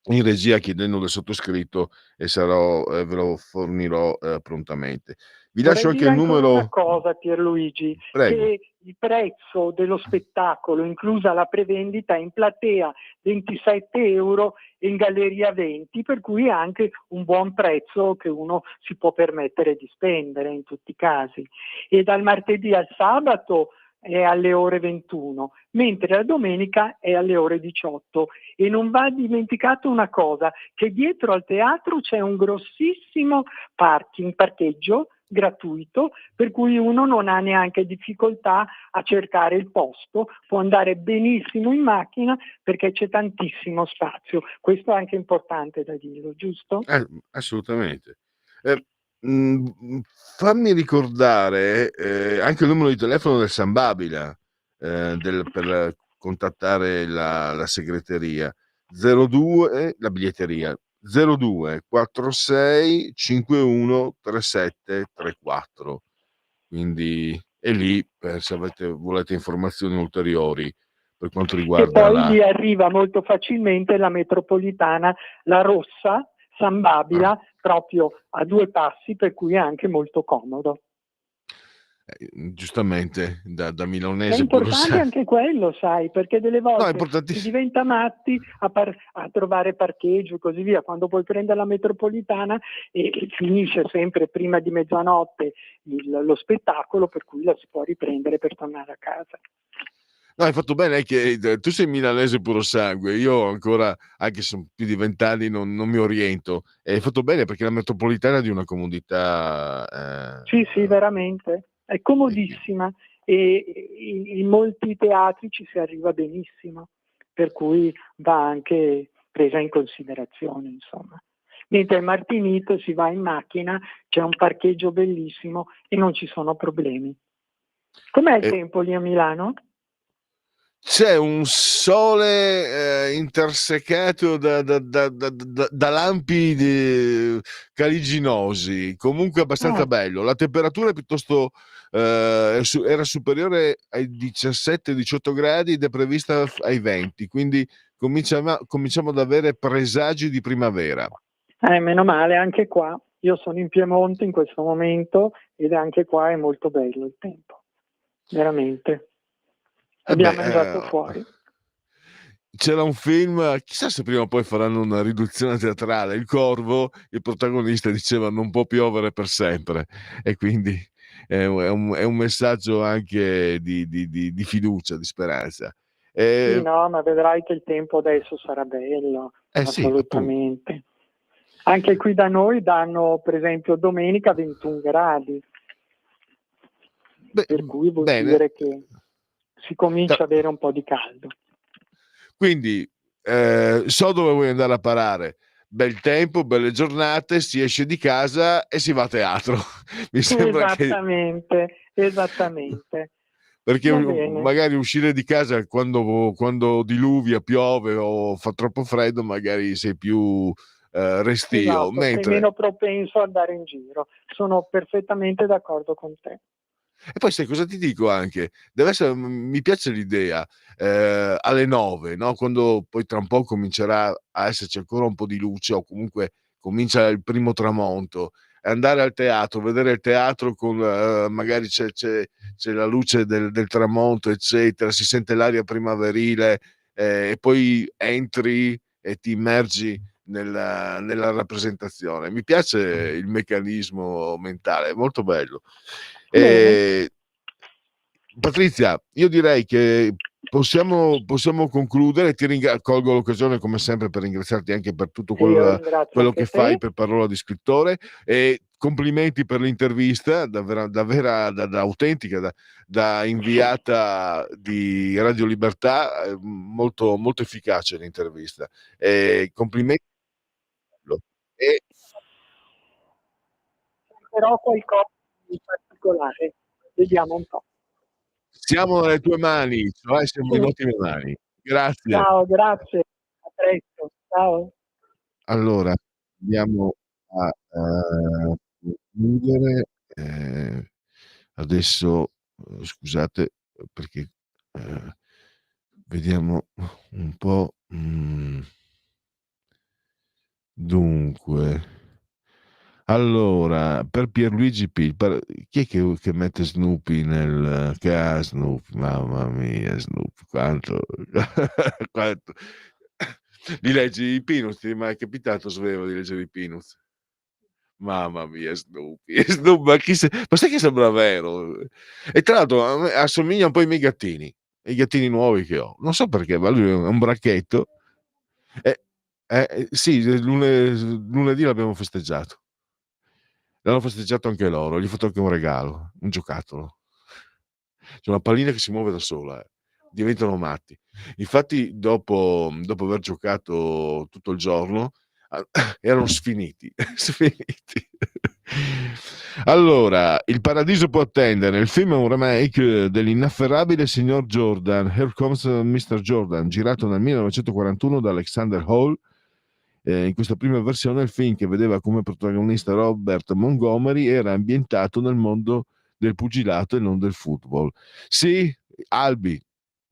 in regia chiedendo del sottoscritto e ve lo fornirò prontamente. Vi lascio anche il numero. Una cosa, Pierluigi, Prego. che il prezzo dello spettacolo, inclusa la prevendita, in platea 27 euro e in galleria 20, per cui è anche un buon prezzo che uno si può permettere di spendere in tutti i casi. E dal martedì al sabato è alle ore 21, mentre la domenica è alle ore 18. E non va dimenticato una cosa, che dietro al teatro c'è un grossissimo parcheggio gratuito, per cui uno non ha neanche difficoltà a cercare il posto, può andare benissimo in macchina perché c'è tantissimo spazio. Questo è anche importante da dirlo, giusto? Assolutamente. Fammi ricordare anche il numero di telefono del San Babila per contattare la segreteria 02, la biglietteria 02 46 51 37 34. Quindi è lì se volete informazioni ulteriori per quanto riguarda e poi lì arriva molto facilmente la metropolitana, la rossa San Babila, proprio a 2 passi, per cui è anche molto comodo. Giustamente da milanese è importante anche quello, sai, perché delle volte si diventa matti a trovare parcheggio e così via, quando puoi prendere la metropolitana e finisce sempre prima di mezzanotte lo spettacolo, per cui la si può riprendere per tornare a casa. No, hai fatto bene, è che tu sei milanese puro sangue, io ancora, anche se sono più di 20 anni, non mi oriento. E hai fatto bene perché la metropolitana è di una comodità. Sì, veramente. È comodissima e in molti teatri ci si arriva benissimo, per cui va anche presa in considerazione, insomma. Mentre al Martinito si va in macchina, c'è un parcheggio bellissimo e non ci sono problemi. Com'è il tempo lì a Milano? c'è un sole intersecato da lampi caliginosi, comunque abbastanza bello. La temperatura è piuttosto era superiore ai 17-18 gradi ed è prevista ai 20, quindi cominciamo ad avere presagi di primavera. Meno male, anche qua. Io sono in Piemonte in questo momento ed anche qua è molto bello il tempo, veramente. Abbiamo mangiato fuori. C'era un film, chissà se prima o poi faranno una riduzione teatrale, Il Corvo, il protagonista diceva non può piovere per sempre, e quindi è un messaggio anche di fiducia, di speranza. Sì, no, ma vedrai che il tempo adesso sarà bello, Sì, assolutamente. Anche qui da noi danno, per esempio, domenica 21 gradi, per cui vuol dire che si comincia ad avere un po' di caldo. Quindi so dove vuoi andare a parare. Bel tempo, belle giornate, si esce di casa e si va a teatro. Mi sembra Esattamente. Perché magari uscire di casa quando diluvia, piove o fa troppo freddo, magari sei più restio. Esatto, sei meno propenso ad andare in giro. Sono perfettamente d'accordo con te. E poi sai cosa ti dico anche? Deve essere, mi piace l'idea alle 9, no? Quando poi tra un po' comincerà a esserci ancora un po' di luce o comunque comincia il primo tramonto, andare al teatro, vedere il teatro con magari c'è la luce del tramonto, eccetera, si sente l'aria primaverile e poi entri e ti immergi nella rappresentazione. Mi piace il meccanismo mentale, è molto bello. Patrizia, io direi che possiamo concludere. Colgo l'occasione come sempre per ringraziarti anche per tutto quello che fai per Parola di Scrittore, e complimenti per l'intervista, davvero da autentica, da inviata di Radio Libertà, molto, molto efficace l'intervista. Complimenti. Però qualcosa di particolare, vediamo un po'. Siamo nelle tue mani, cioè siamo in ottime mani. Grazie. Ciao, grazie. A presto. Ciao. Allora, andiamo a concludere. Adesso scusate perché vediamo un po'. Dunque, allora, per Pierluigi P, chi è che mette Snoopy che ha Snoopy? Mamma mia, Snoopy, quanto li leggi i Peanuts? Ti è mai capitato, Svevo, di leggere i Peanuts? Mamma mia, Snoopy, ma sai che sembra vero? E tra l'altro assomiglia un po' ai miei gattini, ai gattini nuovi che ho. Non so perché, ma lui è un bracchetto. Sì, lunedì l'abbiamo festeggiato. L'hanno festeggiato anche loro, gli ho fatto anche un regalo, un giocattolo. C'è una pallina che si muove da sola, diventano matti. Infatti, dopo aver giocato tutto il giorno, erano sfiniti. Allora, Il paradiso può attendere. Il film è un remake dell'inafferrabile signor Jordan, Here Comes Mr. Jordan, girato nel 1941 da Alexander Hall. In questa prima versione il film, che vedeva come protagonista Robert Montgomery, era ambientato nel mondo del pugilato e non del football. Sì, Albi,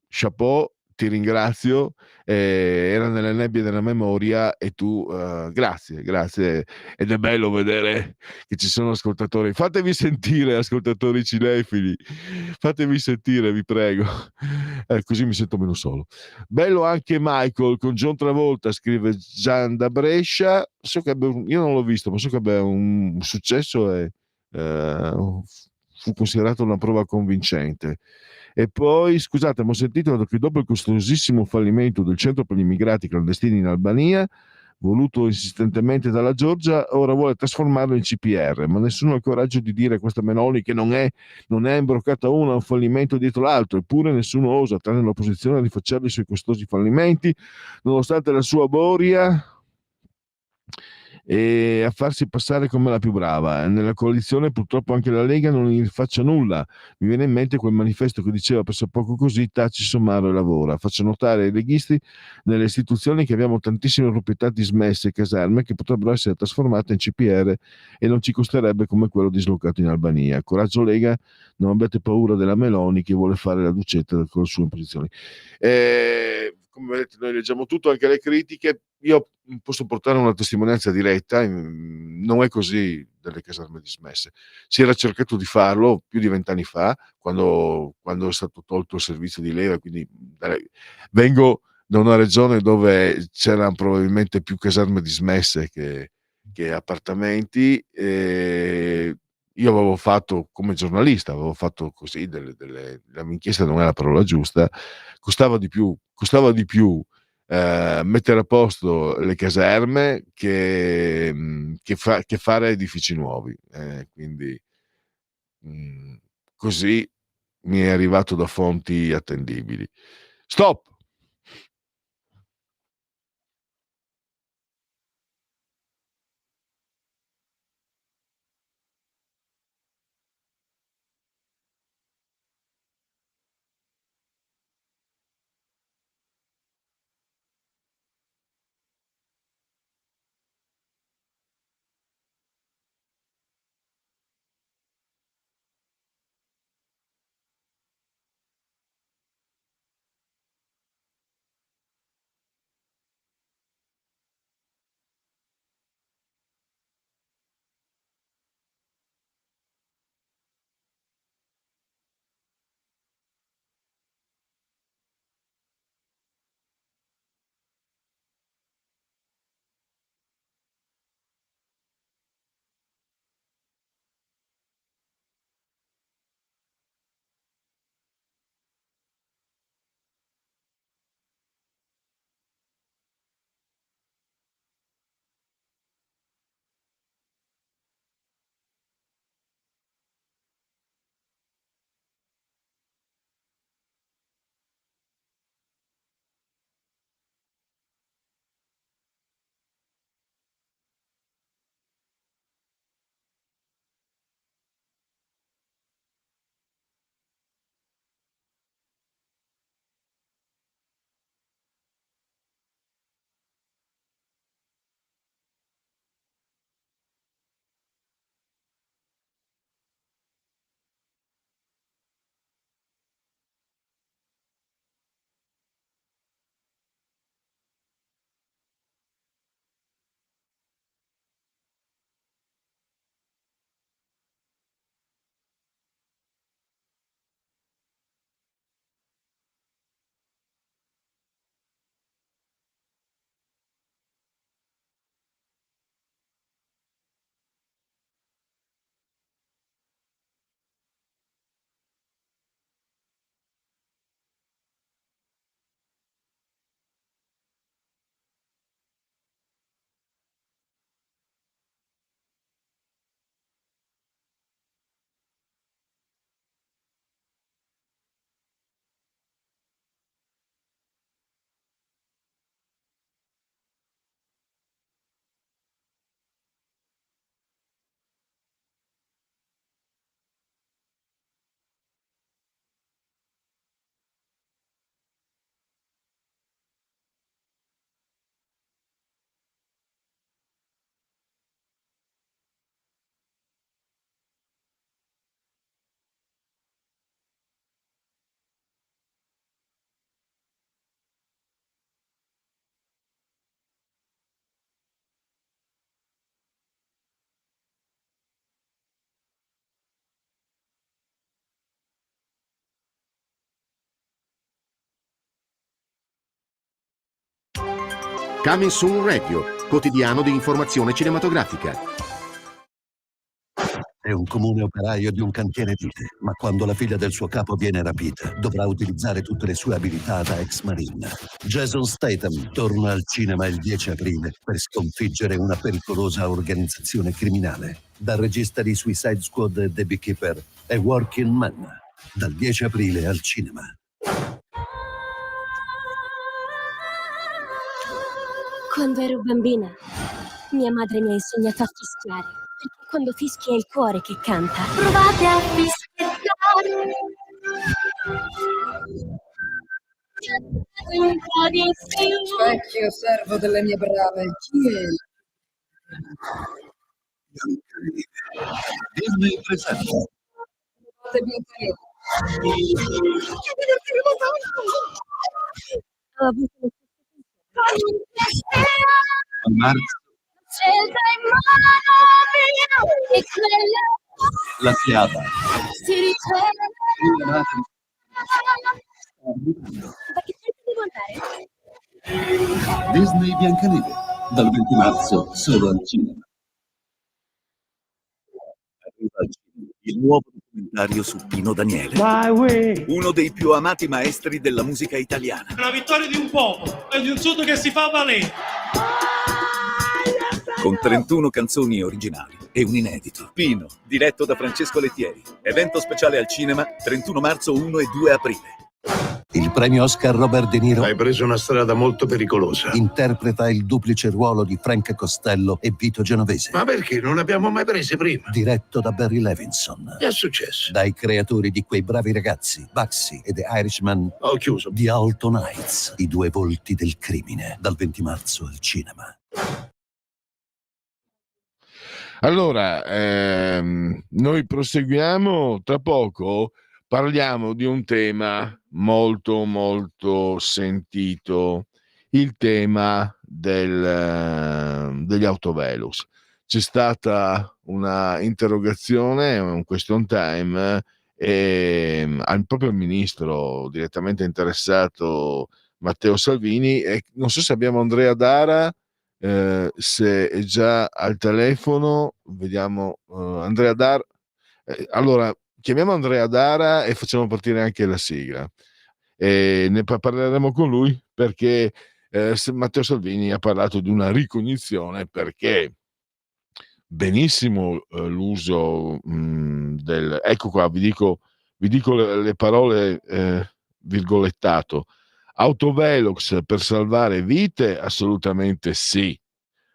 chapeau, ti ringrazio, era nelle nebbie della memoria e tu, grazie, ed è bello vedere che ci sono ascoltatori. Fatevi sentire, ascoltatori cinefili, fatevi sentire, vi prego, così mi sento meno solo. Bello anche Michael con John Travolta, scrive Gian da Brescia. Io non l'ho visto, ma so che abbia un successo e fu considerato una prova convincente. E poi, scusate, ma ho sentito che dopo il costosissimo fallimento del centro per gli immigrati clandestini in Albania, voluto insistentemente dalla Georgia, ora vuole trasformarlo in CPR, ma nessuno ha il coraggio di dire a questa Meloni che non è imbroccata una, un fallimento dietro l'altro, eppure nessuno osa, tranne l'opposizione, a rifacciarli sui costosi fallimenti, nonostante la sua boria e a farsi passare come la più brava. Nella coalizione purtroppo anche la Lega non gli faccia nulla. Mi viene in mente quel manifesto che diceva poco così, taci somaro e lavora. Faccio notare ai leghisti nelle istituzioni che abbiamo tantissime proprietà dismesse e caserme che potrebbero essere trasformate in CPR e non ci costerebbe come quello dislocato in Albania. Coraggio Lega, non abbiate paura della Meloni che vuole fare la Ducetta con le sue imposizioni. Come vedete, noi leggiamo tutto, anche le critiche. Io posso portare una testimonianza diretta, non è così delle caserme dismesse. Si era cercato di farlo più di 20 anni fa, quando è stato tolto il servizio di leva, quindi vengo da una regione dove c'erano probabilmente più caserme dismesse che appartamenti. Io avevo fatto, come giornalista, avevo fatto così la mia inchiesta non è la parola giusta, costava di più mettere a posto le caserme che fare edifici nuovi, quindi così mi è arrivato da fonti attendibili. Stop. Coming Soon Radio, quotidiano di informazione cinematografica. È un comune operaio di un cantiere edile, ma quando la figlia del suo capo viene rapita, dovrà utilizzare tutte le sue abilità da ex marine. Jason Statham torna al cinema il 10 aprile per sconfiggere una pericolosa organizzazione criminale. Dal regista di Suicide Squad e The Beekeeper è Working Man, dal 10 aprile al cinema. Quando ero bambina Mia madre mi ha insegnato a fischiare, perché quando fischia è il cuore che canta. Provate a fischiare. Un po' di Specchio servo delle mie brave. Chi è? Disney presenta. Ho avuto lo A marzo scelta in mano mia e quella la fiaba. si riceve. Da che parte devo andare? Disney Biancaneve, dal 20 marzo solo al cinema. Arriva al cinema il nuovo documentario su Pino Daniele. Uno dei più amati maestri della musica italiana. La vittoria di un popolo e di un sud che si fa valere. Con 31 canzoni originali e un inedito. Pino, diretto da Francesco Lettieri. Evento speciale al cinema, 31 marzo, 1 e 2 aprile. Il premio Oscar Robert De Niro Hai preso una strada molto pericolosa. interpreta il duplice ruolo di Frank Costello e Vito Genovese. Ma perché non l'abbiamo mai prese prima? Diretto da Barry Levinson. Che è successo? Dai creatori di Quei bravi ragazzi, Bugsy e The Irishman. Ho chiuso. Di Alton Heights, i due volti del crimine, dal 20 marzo al cinema. Allora, noi proseguiamo tra poco. Parliamo di un tema molto molto sentito, il tema degli autovelox. C'è stata una interrogazione, un question time, proprio al ministro direttamente interessato Matteo Salvini, e non so se abbiamo Andrea Dara, se è già al telefono. Vediamo Andrea Dara. Allora chiamiamo Andrea Dara e facciamo partire anche la sigla. E ne parleremo con lui, perché Matteo Salvini ha parlato di una ricognizione, perché benissimo l'uso del... Ecco qua, vi dico le parole virgolettato. Autovelox per salvare vite? Assolutamente sì.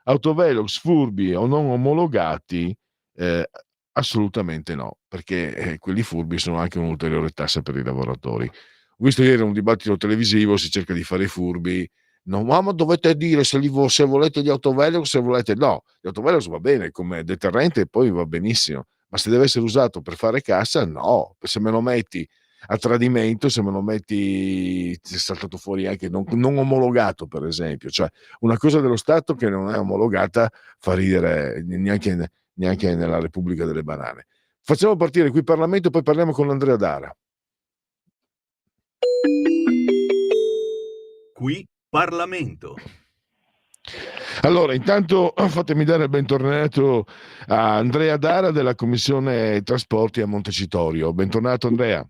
Autovelox furbi o non omologati? Assolutamente no, perché quelli furbi sono anche un'ulteriore tassa per i lavoratori. Ho visto ieri un dibattito televisivo, si cerca di fare i furbi. No, ma dovete dire se volete gli autovelox, se volete... No, gli autovelox va bene come deterrente e poi va benissimo, ma se deve essere usato per fare cassa, no. Se me lo metti a tradimento, se me lo metti, ti è saltato fuori anche non omologato, per esempio. Cioè, una cosa dello Stato che non è omologata fa ridere neanche nella Repubblica delle Banane. Facciamo partire qui Parlamento e poi parliamo con Andrea Dara. Qui Parlamento. Allora, intanto fatemi dare il bentornato a Andrea Dara della Commissione Trasporti a Montecitorio. Bentornato Andrea.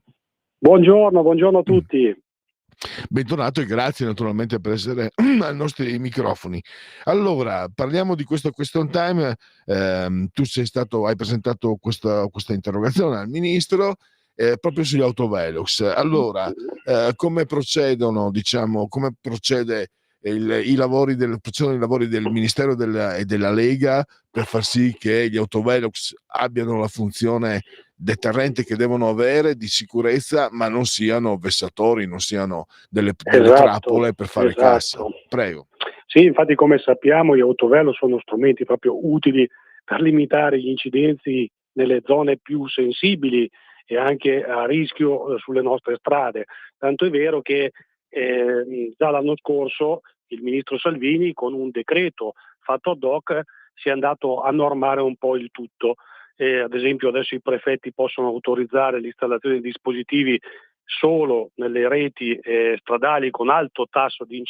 Buongiorno a tutti. Bentornato e grazie naturalmente per essere ai nostri microfoni. Allora, parliamo di questo question time. Tu hai presentato questa interrogazione al ministro proprio sugli autovelox. Allora, come procedono, come procede i lavori del Ministero e della Lega per far sì che gli autovelox abbiano la funzione deterrente che devono avere, di sicurezza, ma non siano vessatori, non siano delle trappole per fare cassa. Prego. Sì, infatti, come sappiamo, gli autovelox sono strumenti proprio utili per limitare gli incidenti nelle zone più sensibili e anche a rischio sulle nostre strade. Tanto è vero che già l'anno scorso il ministro Salvini, con un decreto fatto ad hoc, si è andato a normare un po' il tutto. Ad esempio adesso i prefetti possono autorizzare l'installazione di dispositivi solo nelle reti stradali con alto tasso di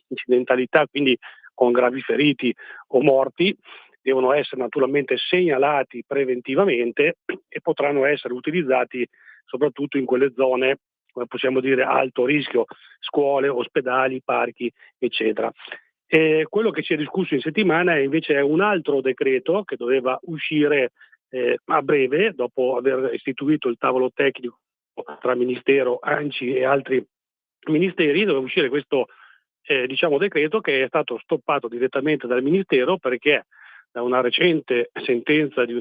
incidentalità, quindi con gravi feriti o morti. Devono essere naturalmente segnalati preventivamente e potranno essere utilizzati soprattutto in quelle zone, come possiamo dire, a alto rischio, scuole, ospedali, parchi, eccetera. Quello che si è discusso in settimana invece è un altro decreto che doveva uscire a breve, dopo aver istituito il tavolo tecnico tra Ministero, ANCI e altri ministeri. Doveva uscire questo decreto che è stato stoppato direttamente dal Ministero perché da una recente sentenza di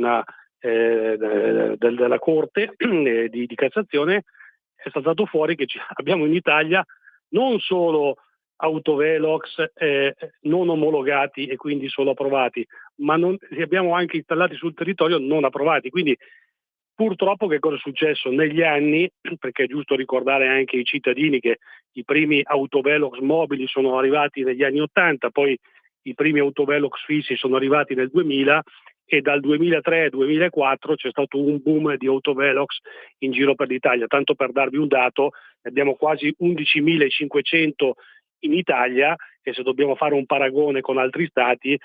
della Corte di Cassazione è saltato fuori che abbiamo in Italia non solo autovelox non omologati e quindi solo approvati, ma li abbiamo anche installati sul territorio non approvati. Quindi purtroppo che cosa è successo negli anni, perché è giusto ricordare anche ai cittadini che i primi autovelox mobili sono arrivati negli anni 80, poi i primi autovelox fissi sono arrivati nel 2000 e dal 2003-2004 c'è stato un boom di autovelox in giro per l'Italia. Tanto per darvi un dato, abbiamo quasi 11.500 in Italia e se dobbiamo fare un paragone con altri stati,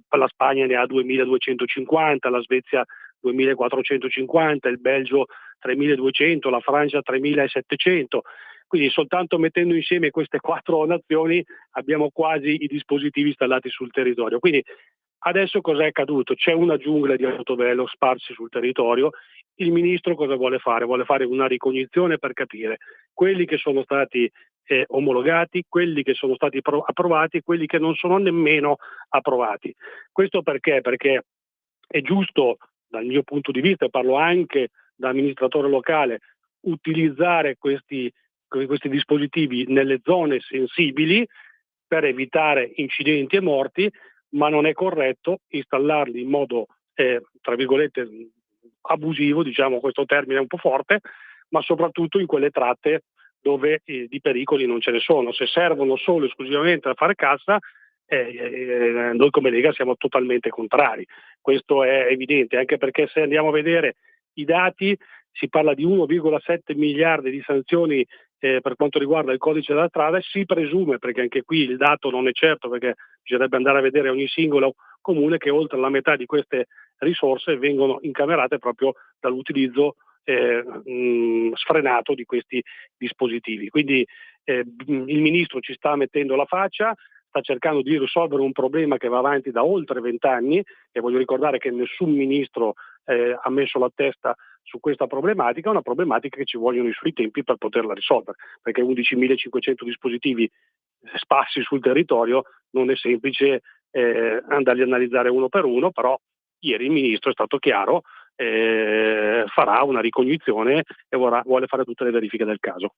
la Spagna ne ha 2.250, la Svezia 2.450, il Belgio 3.200, la Francia 3.700. Quindi soltanto mettendo insieme queste 4 nazioni abbiamo quasi i dispositivi installati sul territorio. Quindi adesso cos'è accaduto? C'è una giungla di autovelox sparsi sul territorio. Il ministro cosa vuole fare? Vuole fare una ricognizione per capire quelli che sono stati omologati, quelli che sono stati approvati e quelli che non sono nemmeno approvati. Questo perché? Perché è giusto, dal mio punto di vista, e parlo anche da amministratore locale, utilizzare questi dispositivi nelle zone sensibili per evitare incidenti e morti, ma non è corretto installarli in modo, tra virgolette, abusivo, diciamo, questo termine è un po' forte, ma soprattutto in quelle tratte dove di pericoli non ce ne sono. Se servono solo e esclusivamente a fare cassa, noi come Lega siamo totalmente contrari. Questo è evidente, anche perché se andiamo a vedere i dati si parla di 1,7 miliardi di sanzioni per quanto riguarda il codice della strada. Si presume, perché anche qui il dato non è certo perché bisognerebbe andare a vedere ogni singolo comune, che oltre la metà di queste risorse vengono incamerate proprio dall'utilizzo sfrenato di questi dispositivi. Quindi il ministro ci sta mettendo la faccia, sta cercando di risolvere un problema che va avanti da oltre 20 anni e voglio ricordare che nessun ministro ha messo la testa su questa problematica, una problematica che ci vogliono i suoi tempi per poterla risolvere, perché 11.500 dispositivi sparsi sul territorio non è semplice andarli a analizzare uno per uno, però ieri il ministro è stato chiaro, farà una ricognizione e vuole fare tutte le verifiche del caso.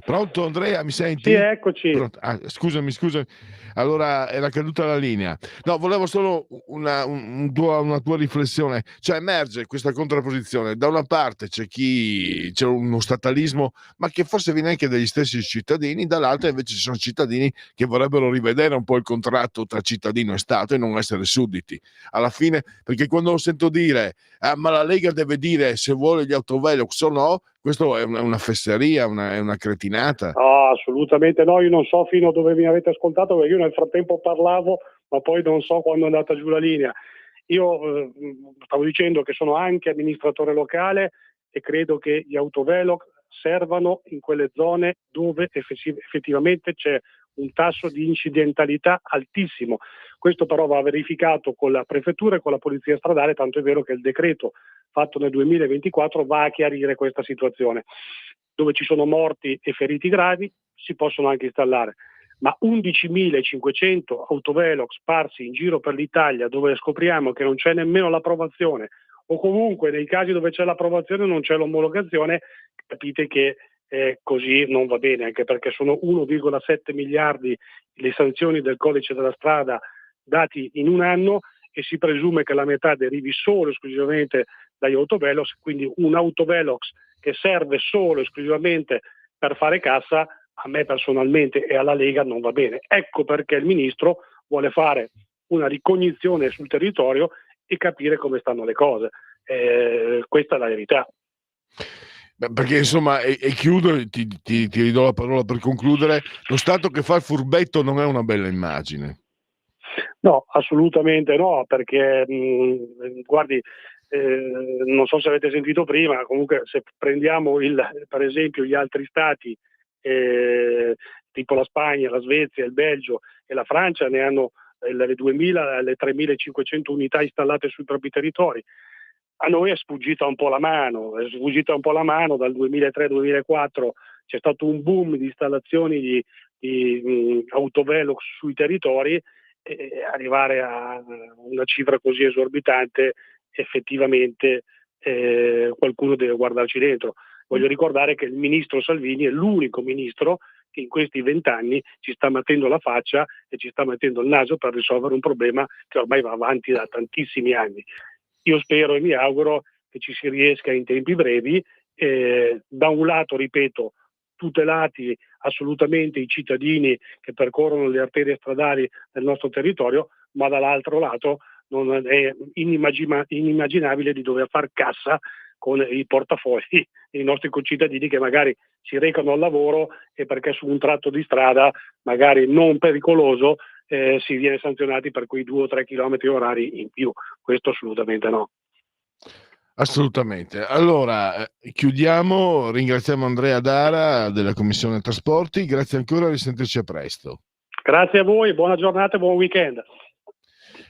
Pronto Andrea, mi senti? Sì, eccoci. Scusami. Allora era caduta la linea. No, volevo solo una tua riflessione. Cioè emerge questa contrapposizione. Da una parte c'è uno statalismo, ma che forse viene anche dagli stessi cittadini, dall'altra invece ci sono cittadini che vorrebbero rivedere un po' il contratto tra cittadino e Stato e non essere sudditi. Alla fine, perché quando sento dire ma la Lega deve dire se vuole gli autovelox o no, questo è una fesseria, è una cretinata. No, assolutamente no, io non so fino a dove mi avete ascoltato perché io nel frattempo parlavo ma poi non so quando è andata giù la linea. Io stavo dicendo che sono anche amministratore locale e credo che gli autovelox servano in quelle zone dove effettivamente c'è un tasso di incidentalità altissimo. Questo però va verificato con la prefettura e con la polizia stradale, tanto è vero che il decreto fatto nel 2024 va a chiarire questa situazione. Dove ci sono morti e feriti gravi si possono anche installare, ma 11.500 autovelox sparsi in giro per l'Italia dove scopriamo che non c'è nemmeno l'approvazione o comunque nei casi dove c'è l'approvazione non c'è l'omologazione, capite che così non va bene, anche perché sono 1,7 miliardi le sanzioni del codice della strada dati in un anno e si presume che la metà derivi solo e esclusivamente dagli autovelox, quindi un autovelox che serve solo e esclusivamente per fare cassa, a me personalmente e alla Lega non va bene. Ecco perché il ministro vuole fare una ricognizione sul territorio e capire come stanno le cose. Questa è la verità. Perché insomma, e chiudo, ti ridò la parola per concludere, lo Stato che fa il furbetto non è una bella immagine. No, assolutamente no, perché guardi, non so se avete sentito prima, comunque se prendiamo per esempio gli altri stati, tipo la Spagna, la Svezia, il Belgio e la Francia ne hanno le 2.000, le 3.500 unità installate sui propri territori. A noi è sfuggita un po' la mano, dal 2003-2004 c'è stato un boom di installazioni di autovelox sui territori, e arrivare a una cifra così esorbitante effettivamente qualcuno deve guardarci dentro. Voglio ricordare che il ministro Salvini è l'unico ministro che in questi 20 anni ci sta mettendo la faccia e ci sta mettendo il naso per risolvere un problema che ormai va avanti da tantissimi anni. Io spero e mi auguro che ci si riesca in tempi brevi, da un lato, ripeto, tutelati assolutamente i cittadini che percorrono le arterie stradali del nostro territorio, ma dall'altro lato non è inimmaginabile di dover far cassa con i portafogli dei nostri concittadini che magari si recano al lavoro e perché su un tratto di strada magari non pericoloso si viene sanzionati per quei 2 o 3 chilometri orari in più. Questo assolutamente no. Assolutamente. Allora, chiudiamo, ringraziamo Andrea Dara della Commissione Trasporti, grazie ancora, risentirci a presto. Grazie a voi, buona giornata e buon weekend.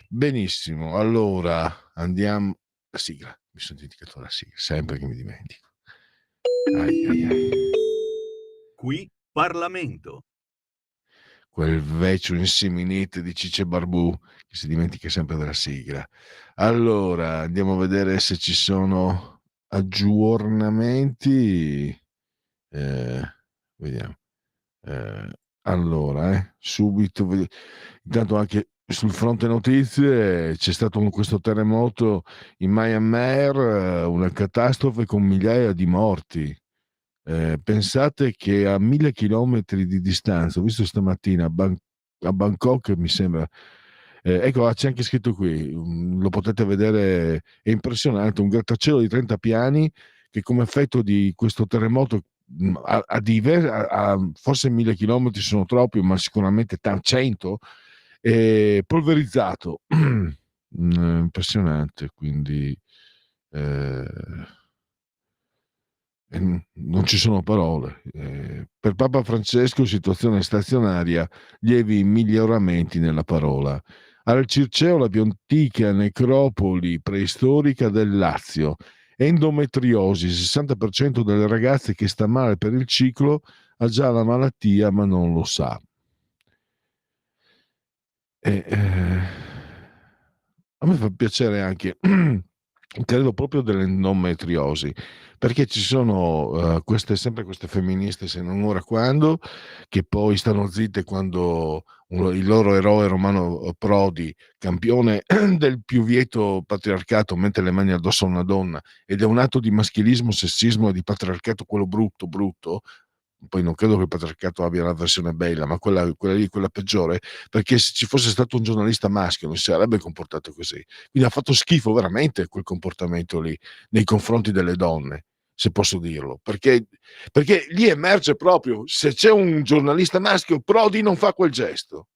Benissimo, allora andiamo. La sigla, mi sono dimenticato la sigla, sempre che mi dimentico. Qui Parlamento. Quel vecchio inseminite di Cicce Barbù che si dimentica sempre della sigla. Allora, andiamo a vedere se ci sono aggiornamenti. Vediamo. Allora, subito. Intanto anche sul fronte notizie c'è stato questo terremoto in Myanmar, una catastrofe con migliaia di morti. Pensate che a 1000 chilometri di distanza, ho visto stamattina a Bangkok, mi sembra, ecco, c'è anche scritto qui, lo potete vedere, è impressionante, un grattacielo di 30 piani che come effetto di questo terremoto forse 1000 chilometri sono troppi, ma sicuramente 100, polverizzato. Impressionante, quindi non ci sono parole. Per Papa Francesco situazione stazionaria, lievi miglioramenti nella parola. Al Circeo la più antica necropoli preistorica del Lazio. Endometriosi, 60% delle ragazze che sta male per il ciclo ha già la malattia ma non lo sa. A me fa piacere anche credo proprio dell'endometriosi, perché ci sono sempre queste femministe, se non ora quando, che poi stanno zitte quando il loro eroe Romano Prodi, campione del più vieto patriarcato, mette le mani addosso a una donna, ed è un atto di maschilismo, sessismo e di patriarcato, quello brutto. Poi non credo che il patriarcato abbia la versione bella, ma quella lì, quella peggiore, perché se ci fosse stato un giornalista maschio non si sarebbe comportato così. Quindi ha fatto schifo veramente quel comportamento lì nei confronti delle donne, se posso dirlo, perché lì emerge proprio, se c'è un giornalista maschio, Prodi non fa quel gesto.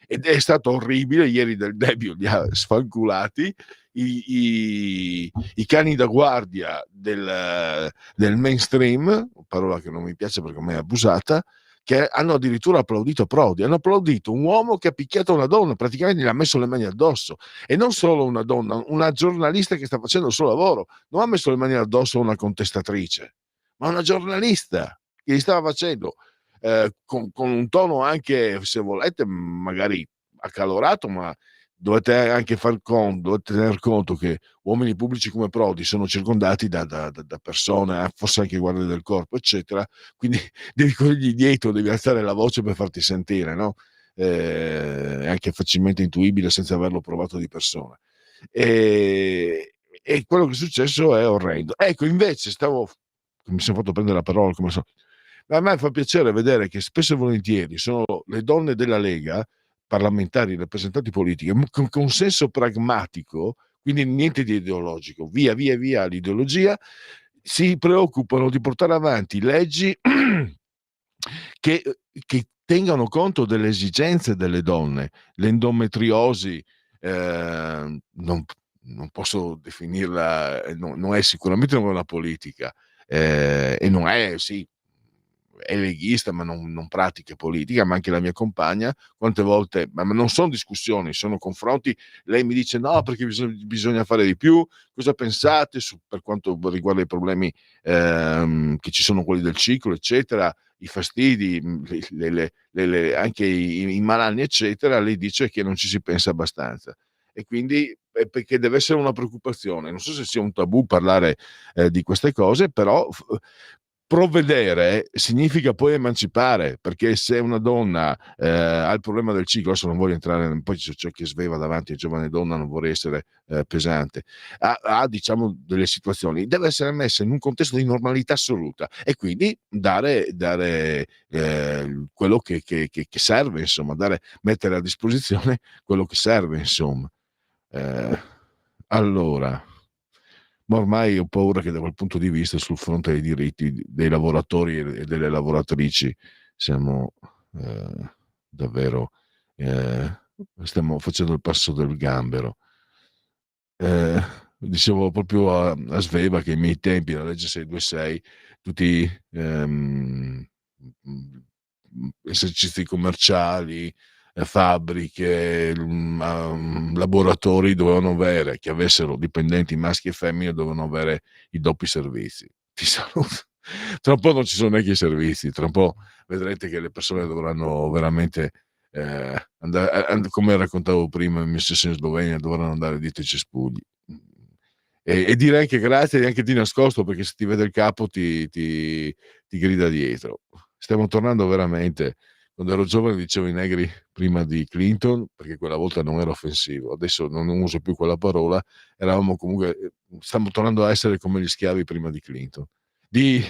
Ed è stato orribile, ieri Del Debbio li ha sfanculati, i cani da guardia del mainstream, parola che non mi piace perché mi è abusata, che hanno addirittura applaudito Prodi, hanno applaudito un uomo che ha picchiato una donna, praticamente gli ha messo le mani addosso, e non solo una donna, una giornalista che sta facendo il suo lavoro, non ha messo le mani addosso a una contestatrice, ma una giornalista che gli stava facendo con un tono anche, se volete, magari accalorato, ma dovete anche dovete tener conto che uomini pubblici come Prodi sono circondati da persone, forse anche guardie del corpo, eccetera, quindi devi corrergli dietro, devi alzare la voce per farti sentire, no? È anche facilmente intuibile senza averlo provato di persona. E quello che è successo è orrendo. Ecco, invece mi sono fatto prendere la parola, come so. Ma a me fa piacere vedere che spesso e volentieri sono le donne della Lega, parlamentari, rappresentanti politiche, con consenso pragmatico, quindi niente di ideologico, via l'ideologia, si preoccupano di portare avanti leggi che tengano conto delle esigenze delle donne. L'endometriosi non posso definirla, non è sicuramente una politica, e non è, sì, è leghista ma non pratica politica, ma anche la mia compagna quante volte, ma non sono discussioni, sono confronti, lei mi dice no perché bisogna fare di più, cosa pensate per quanto riguarda i problemi che ci sono, quelli del ciclo eccetera, i fastidi, anche i malanni eccetera, lei dice che non ci si pensa abbastanza e quindi perché deve essere una preoccupazione. Non so se sia un tabù parlare di queste cose, però provvedere significa poi emancipare, perché se una donna ha il problema del ciclo, adesso non voglio entrare, poi c'è chi sveva davanti a giovane donna, non vorrei essere pesante, ha diciamo delle situazioni, deve essere messa in un contesto di normalità assoluta e quindi dare quello che serve, insomma, mettere a disposizione quello che serve, insomma. Allora, ma ormai ho paura che da quel punto di vista sul fronte dei diritti dei lavoratori e delle lavoratrici siamo davvero stiamo facendo il passo del gambero. Dicevo proprio a Sveva che ai miei tempi la legge 626 tutti esercizi commerciali, fabbriche, laboratori dovevano avere, che avessero dipendenti maschi e femmine, dovevano avere i doppi servizi. Ti saluto. Tra un po' non ci sono neanche i servizi, tra un po' vedrete che le persone dovranno veramente andare, come raccontavo prima, il mio stesso in Slovenia, dovranno andare dietro i cespugli e dire anche grazie anche di nascosto, perché se ti vede il capo ti grida dietro. Stiamo tornando veramente. Quando ero giovane dicevo i negri prima di Clinton, perché quella volta non era offensivo, adesso non uso più quella parola, eravamo comunque, stiamo tornando a essere come gli schiavi prima di Clinton. Del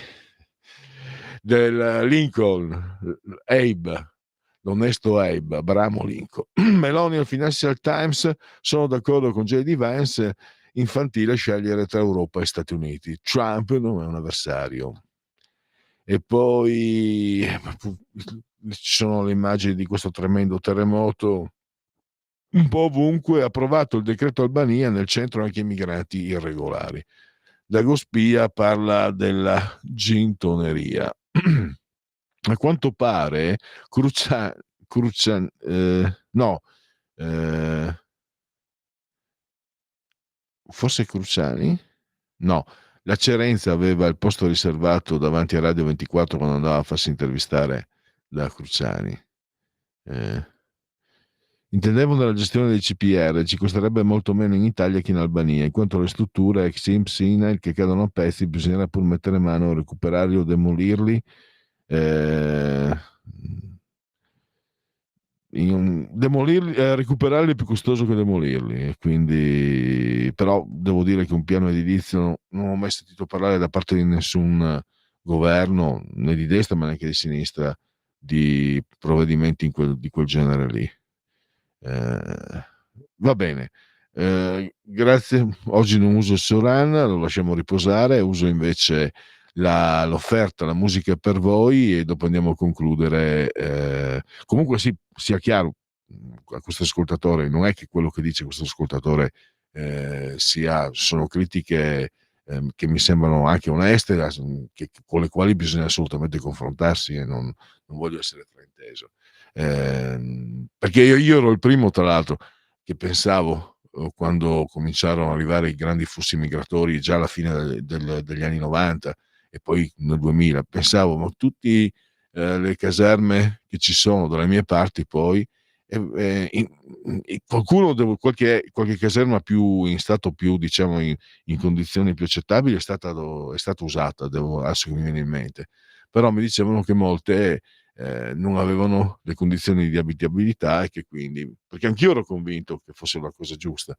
Lincoln, Abe, l'onesto Abe, Abramo Lincoln. Meloni al Financial Times: sono d'accordo con J.D. Vance, infantile scegliere tra Europa e Stati Uniti, Trump non è un avversario. E poi ci sono le immagini di questo tremendo terremoto un po' ovunque. Approvato il decreto Albania, nel centro anche i migranti irregolari. Dagospia parla della gintoneria. A quanto pare forse Cruciani? No, la Cerenza aveva il posto riservato davanti a Radio 24 quando andava a farsi intervistare da Cruciani. Intendevo nella gestione dei CPR, ci costerebbe molto meno in Italia che in Albania, in quanto le strutture ex INPS, INAIL che cadono a pezzi bisognerà pur mettere mano a recuperarli o demolirli. Recuperarli è più costoso che demolirli, quindi però devo dire che un piano edilizio non ho mai sentito parlare da parte di nessun governo, né di destra ma neanche di sinistra, di provvedimenti di quel genere lì. Va bene, grazie. Oggi non uso il Soran, lo lasciamo riposare, uso invece l'offerta, la musica per voi, e dopo andiamo a concludere. Comunque sia chiaro a questo ascoltatore, non è che quello che dice questo ascoltatore sono critiche che mi sembrano anche oneste, con le quali bisogna assolutamente confrontarsi, e non voglio essere frainteso, perché io ero il primo, tra l'altro, che pensavo, quando cominciarono ad arrivare i grandi flussi migratori già alla fine degli anni 90 e poi nel 2000, pensavo, ma tutte le caserme che ci sono dalle mie parti poi qualcuno, qualche caserma più in stato più, diciamo, in condizioni più accettabili è stata usata, adesso che mi viene in mente, però mi dicevano che molte non avevano le condizioni di abitabilità, e che quindi, perché anch'io ero convinto che fosse la cosa giusta,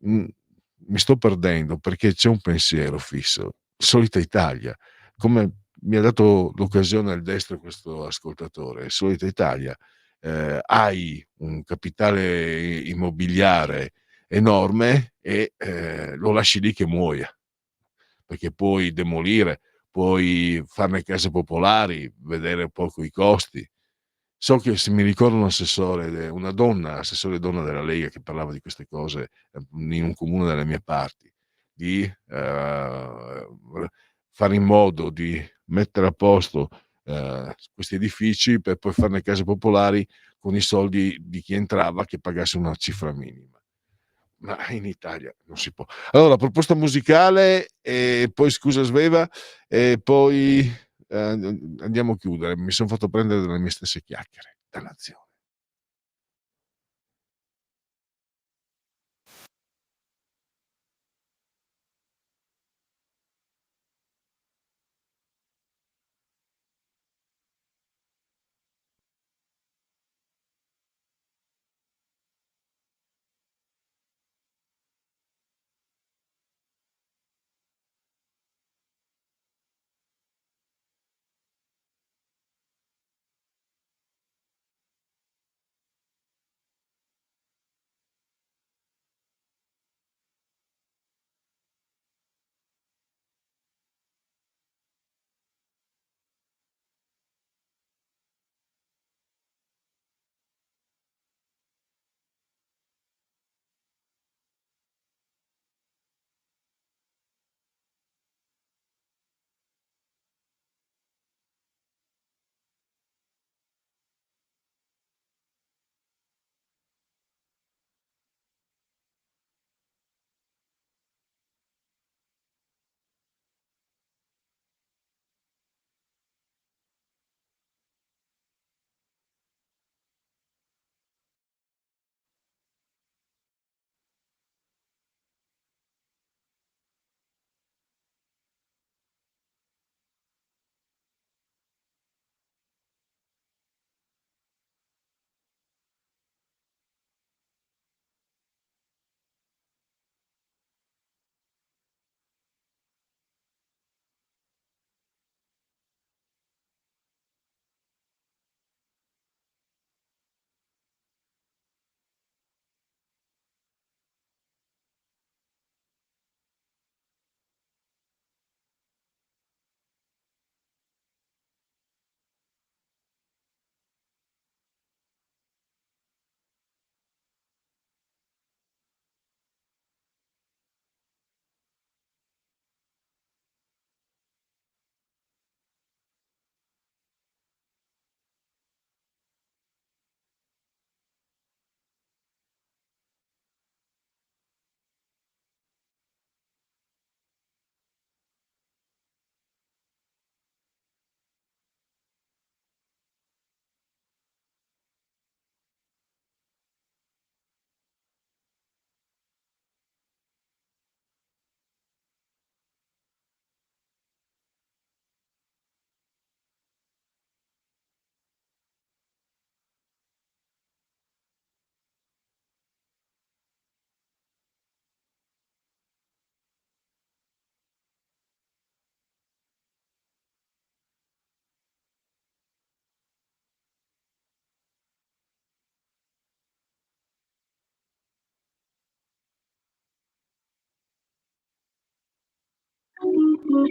mi sto perdendo perché c'è un pensiero fisso, solita Italia, come mi ha dato l'occasione al destro questo ascoltatore, solita Italia, hai un capitale immobiliare enorme e lo lasci lì che muoia, perché puoi demolire, puoi farne case popolari, vedere poco i costi. So che, se mi ricordo, un assessore, assessore donna della Lega, che parlava di queste cose in un comune dalle mie parti, di fare in modo di mettere a posto questi edifici per poi farne case popolari con i soldi di chi entrava, che pagasse una cifra minima. Ma in Italia non si può. Allora, proposta musicale, e poi scusa Sveva, e poi andiamo a chiudere. Mi sono fatto prendere dalle mie stesse chiacchiere. Dannazione.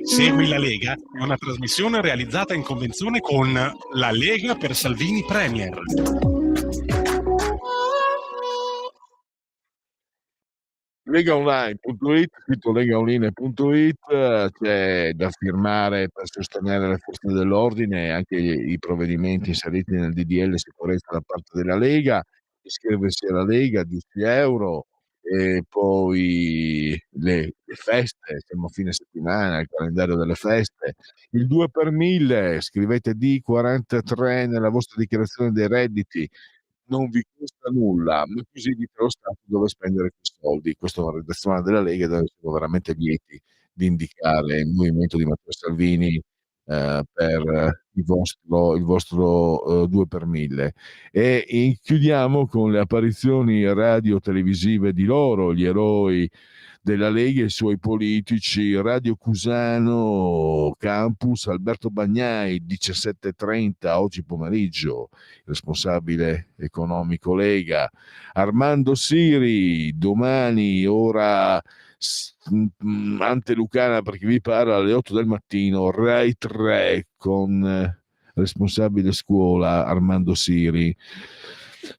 Segui la Lega è una trasmissione realizzata in convenzione con La Lega per Salvini Premier. Legaonline.it, sito legaonline.it, c'è da firmare per sostenere le forze dell'ordine e anche i provvedimenti inseriti nel DDL sicurezza da parte della Lega, iscriversi alla Lega, 10 euro, e poi le feste, siamo a fine settimana, il calendario delle feste, il 2 per 1000, scrivete D43 nella vostra dichiarazione dei redditi, non vi costa nulla, ma così dite allo Stato dove spendere quei soldi. Questo è una redazione della Lega dove siamo veramente lieti di indicare il movimento di Matteo Salvini per il vostro 2 per 1000. Chiudiamo con le apparizioni radio televisive di loro, gli eroi della Lega e i suoi politici. Radio Cusano Campus, Alberto Bagnai, 17:30 oggi pomeriggio, responsabile economico Lega. Armando Siri, domani ora antelucana perché vi parla alle 8 del mattino, Rai 3 con responsabile scuola Armando Siri.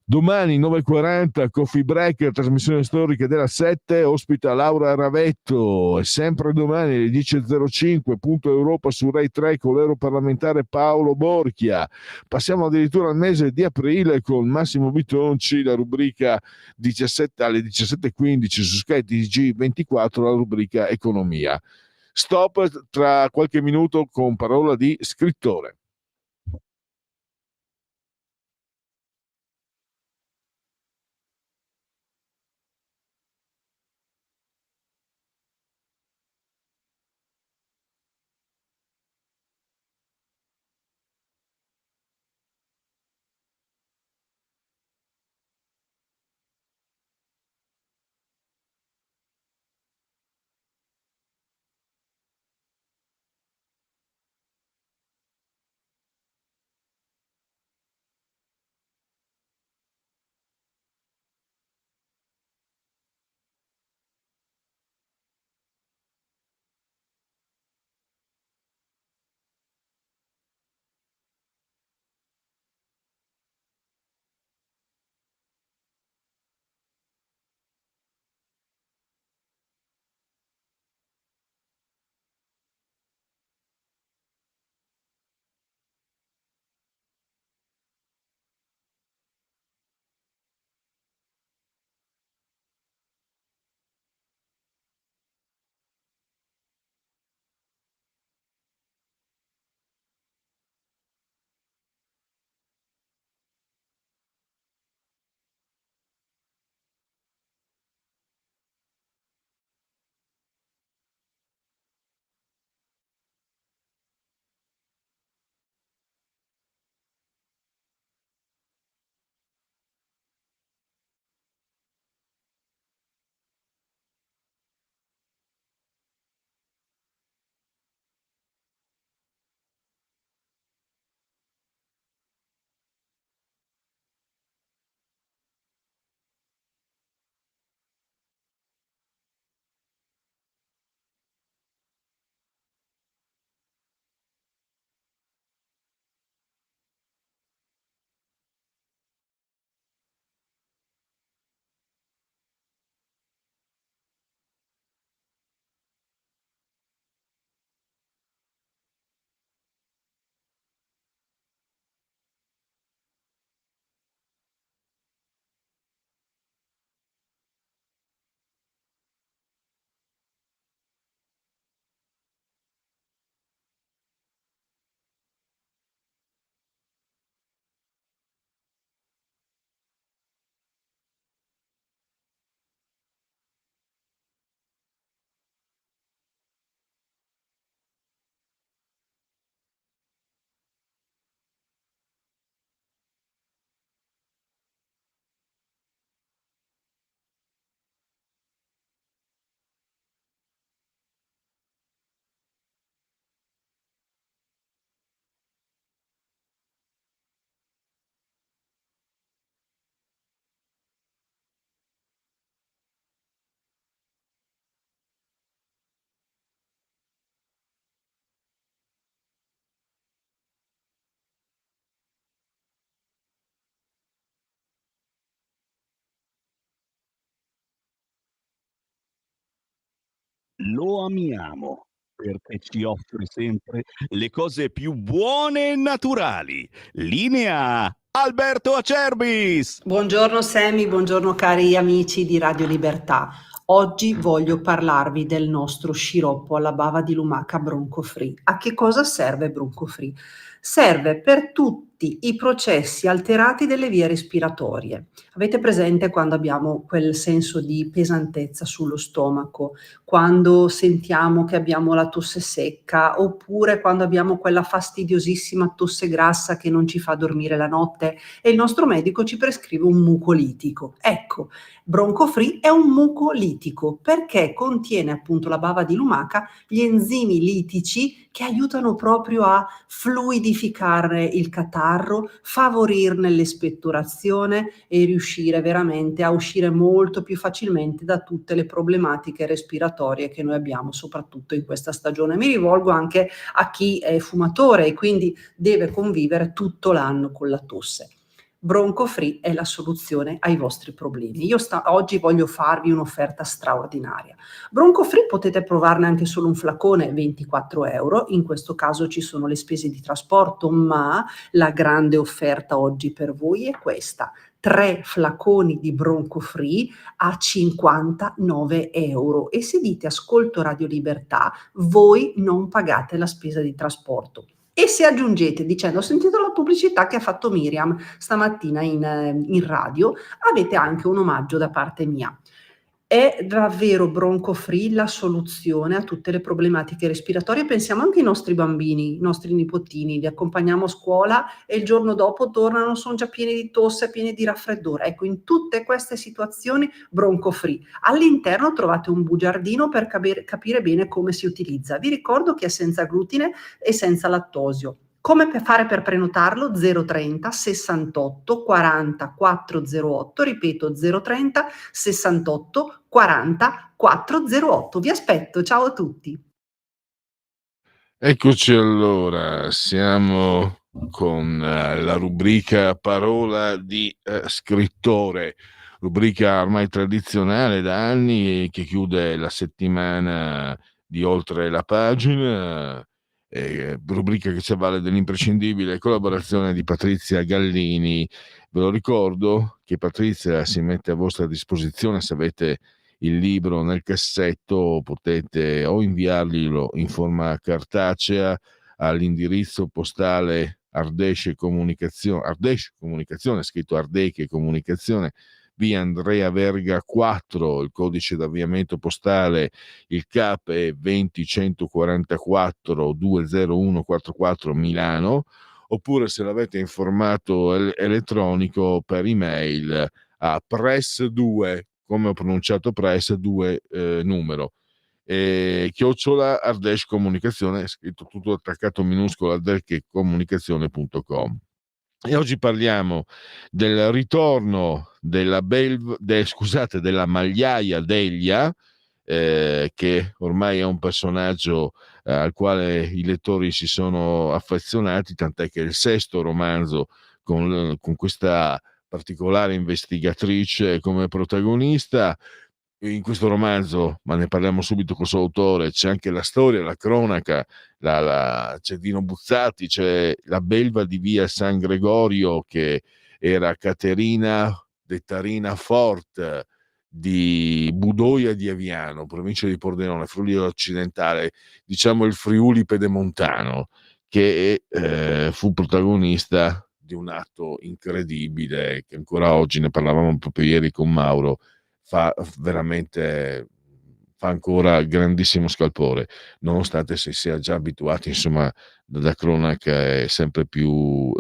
Domani 9:40 Coffee Break, trasmissione storica della 7, ospita Laura Ravetto, e sempre domani alle 10:05 Punto Europa su Rai 3 con l'europarlamentare Paolo Borchia. Passiamo addirittura al mese di aprile con Massimo Bitonci, la rubrica 17 alle 17:15 su Sky TG24, la rubrica Economia. Stop tra qualche minuto con parola di scrittore. Lo amiamo perché ci offre sempre le cose più buone e naturali. Linea Alberto Acerbis. Buongiorno Semi, buongiorno cari amici di Radio Libertà. Oggi voglio parlarvi del nostro sciroppo alla bava di lumaca Bronco Free. A che cosa serve Bronco Free? Serve per tutti i processi alterati delle vie respiratorie. Avete presente quando abbiamo quel senso di pesantezza sullo stomaco, quando sentiamo che abbiamo la tosse secca, oppure quando abbiamo quella fastidiosissima tosse grassa che non ci fa dormire la notte e il nostro medico ci prescrive un mucolitico? Ecco, Bronco Free è un mucolitico perché contiene appunto la bava di lumaca, gli enzimi litici che aiutano proprio a fluidificare il catarro, favorirne l'espettorazione e riuscire veramente a uscire molto più facilmente da tutte le problematiche respiratorie che noi abbiamo, soprattutto in questa stagione. Mi rivolgo anche a chi è fumatore e quindi deve convivere tutto l'anno con la tosse. Bronco Free è la soluzione ai vostri problemi. Io oggi voglio farvi un'offerta straordinaria. Bronco Free potete provarne anche solo un flacone, 24 euro. In questo caso ci sono le spese di trasporto, ma la grande offerta oggi per voi è questa: 3 flaconi di Bronco Free a 59 euro. E se dite ascolto Radio Libertà, voi non pagate la spesa di trasporto. E se aggiungete dicendo ho sentito la pubblicità che ha fatto Miriam stamattina in radio, avete anche un omaggio da parte mia. È davvero Bronco Free la soluzione a tutte le problematiche respiratorie? Pensiamo anche ai nostri bambini, i nostri nipotini, li accompagniamo a scuola e il giorno dopo tornano, sono già pieni di tosse, pieni di raffreddore. Ecco, in tutte queste situazioni Bronco Free. All'interno trovate un bugiardino per capire bene come si utilizza. Vi ricordo che è senza glutine e senza lattosio. Come fare per prenotarlo? 030 68 40 408, ripeto 030 68 40 408. Vi aspetto, ciao a tutti. Eccoci allora, siamo con la rubrica Parola di scrittore, rubrica ormai tradizionale da anni che chiude la settimana di Oltre la pagina. Rubrica che ci avvale dell'imprescindibile collaborazione di Patrizia Gallini. Ve lo ricordo che Patrizia si mette a vostra disposizione. Se avete il libro nel cassetto potete o inviarglielo in forma cartacea all'indirizzo postale Ardèche Comunicazione, scritto Ardèche Comunicazione, via Andrea Verga 4, il codice d'avviamento postale, il CAP è 20144 20144 Milano, oppure se l'avete in formato elettronico per email a press2, come ho pronunciato press 2 numero, chiocciola Ardèche Comunicazione, scritto tutto attaccato minuscolo, ardèchecomunicazione.com. E oggi parliamo del ritorno della magliaia Delia, che ormai è un personaggio al quale i lettori si sono affezionati, tant'è che è il 6º romanzo con questa particolare investigatrice come protagonista. In questo romanzo, ma ne parliamo subito col suo autore, c'è anche la storia, la cronaca, c'è Dino Buzzati, c'è la belva di via San Gregorio che era Caterina Dettarina Fort di Budoia di Aviano, provincia di Pordenone, Friuli occidentale, diciamo il Friuli pedemontano, che fu protagonista di un atto incredibile che ancora oggi, ne parlavamo proprio ieri con Mauro, fa ancora grandissimo scalpore, nonostante si sia già abituati, insomma, da cronache sempre più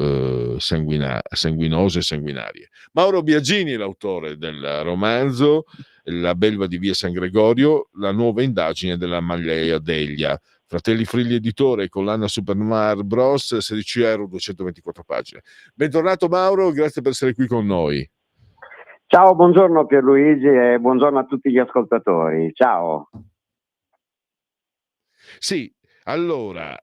sanguinose e sanguinarie. Mauro Biagini è l'autore del romanzo La belva di via San Gregorio, la nuova indagine della magliaia Delia. Fratelli Frilli editore, collana Supermar Bros, 16 euro, 224 pagine. Bentornato Mauro, grazie per essere qui con noi. Ciao, buongiorno Pierluigi e buongiorno a tutti gli ascoltatori. Ciao. Sì, allora,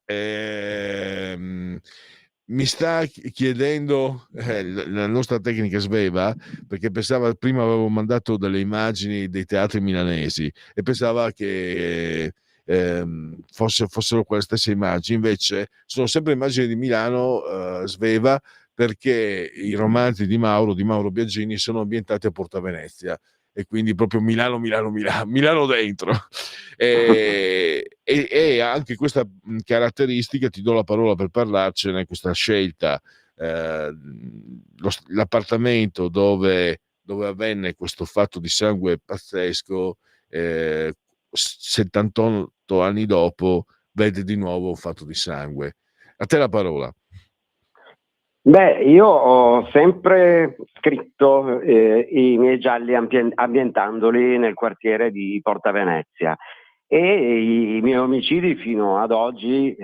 mi sta chiedendo la nostra tecnica sveva, perché pensava, prima avevo mandato delle immagini dei teatri milanesi e pensava che fossero quelle stesse immagini, invece sono sempre immagini di Milano, sveva, perché i romanzi di Mauro Biagini, sono ambientati a Porta Venezia, e quindi proprio Milano dentro. E anche questa caratteristica, ti do la parola per parlarcene, questa scelta, l'appartamento dove avvenne questo fatto di sangue pazzesco, 78 anni dopo vede di nuovo un fatto di sangue. A te la parola. Beh, io ho sempre scritto i miei gialli ambientandoli nel quartiere di Porta Venezia, e i miei omicidi fino ad oggi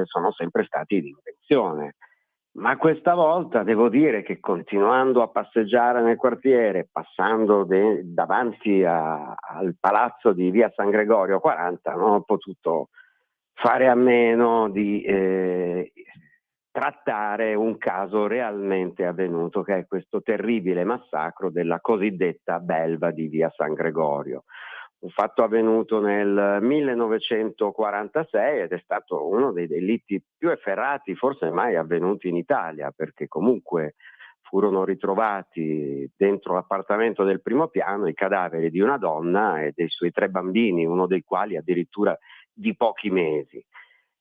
sono sempre stati di invenzione. Ma questa volta devo dire che, continuando a passeggiare nel quartiere, passando davanti al palazzo di via San Gregorio 40, non ho potuto fare a meno di trattare un caso realmente avvenuto, che è questo terribile massacro della cosiddetta belva di via San Gregorio. Un fatto avvenuto nel 1946 ed è stato uno dei delitti più efferati forse mai avvenuti in Italia, perché comunque furono ritrovati dentro l'appartamento del primo piano i cadaveri di una donna e dei suoi 3 bambini, uno dei quali addirittura di pochi mesi.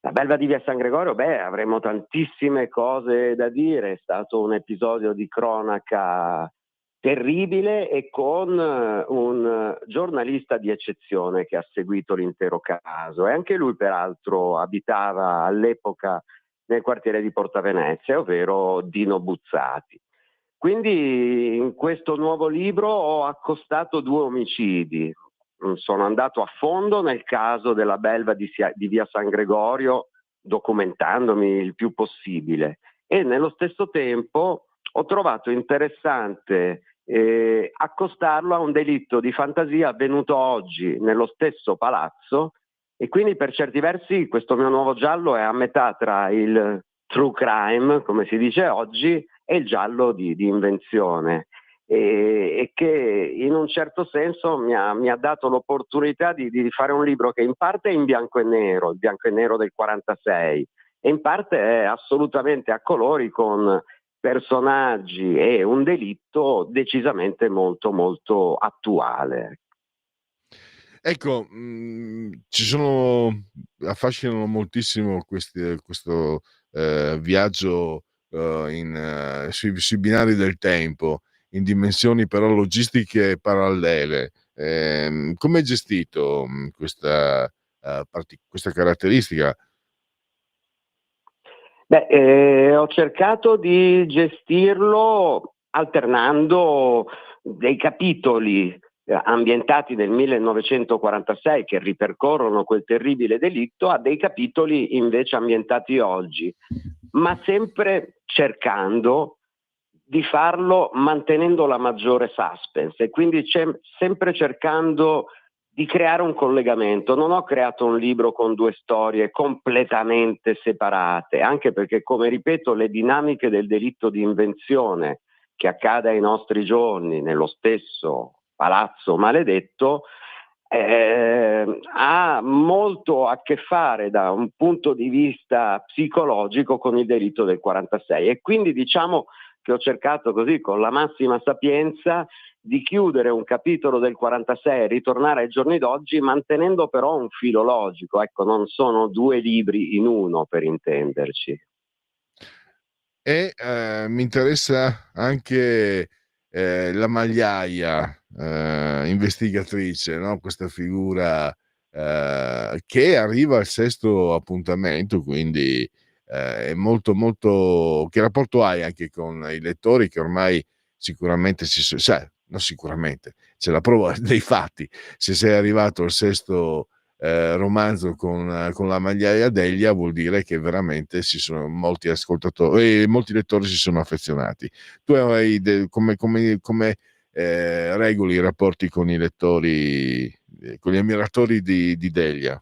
La belva di via San Gregorio, avremo tantissime cose da dire, è stato un episodio di cronaca terribile, e con un giornalista di eccezione che ha seguito l'intero caso, e anche lui peraltro abitava all'epoca nel quartiere di Porta Venezia, ovvero Dino Buzzati. Quindi in questo nuovo libro ho accostato 2 omicidi. Sono andato a fondo nel caso della belva di via San Gregorio, documentandomi il più possibile, e nello stesso tempo ho trovato interessante accostarlo a un delitto di fantasia avvenuto oggi nello stesso palazzo, e quindi per certi versi questo mio nuovo giallo è a metà tra il true crime, come si dice oggi, e il giallo di invenzione. E che in un certo senso mi ha dato l'opportunità di fare un libro che in parte è in bianco e nero, il bianco e nero del 46, e in parte è assolutamente a colori, con personaggi e un delitto decisamente molto molto attuale. Ecco, affascinano moltissimo questo viaggio sui binari del tempo, in dimensioni però logistiche parallele. Come hai gestito questa caratteristica? Ho cercato di gestirlo alternando dei capitoli ambientati nel 1946 che ripercorrono quel terribile delitto a dei capitoli invece ambientati oggi, ma sempre cercando di farlo mantenendo la maggiore suspense, e quindi sempre cercando di creare un collegamento. Non ho creato un libro con 2 storie completamente separate, anche perché, come ripeto, le dinamiche del delitto di invenzione che accade ai nostri giorni nello stesso palazzo maledetto ha molto a che fare da un punto di vista psicologico con il delitto del 46, e quindi diciamo che ho cercato così, con la massima sapienza, di chiudere un capitolo del 46 e ritornare ai giorni d'oggi, mantenendo però un filo logico. Ecco, non sono 2 libri in uno, per intenderci. E mi interessa anche la Magliaia investigatrice, no? Questa figura che arriva al 6° appuntamento, quindi è molto molto. Che rapporto hai anche con i lettori, che ormai sicuramente non sicuramente, c'è la prova dei fatti, se sei arrivato al 6° romanzo con la Magliaia Delia, vuol dire che veramente molti ascoltatori e molti lettori si sono affezionati. Tu hai come regoli i rapporti con i lettori, con gli ammiratori di Delia?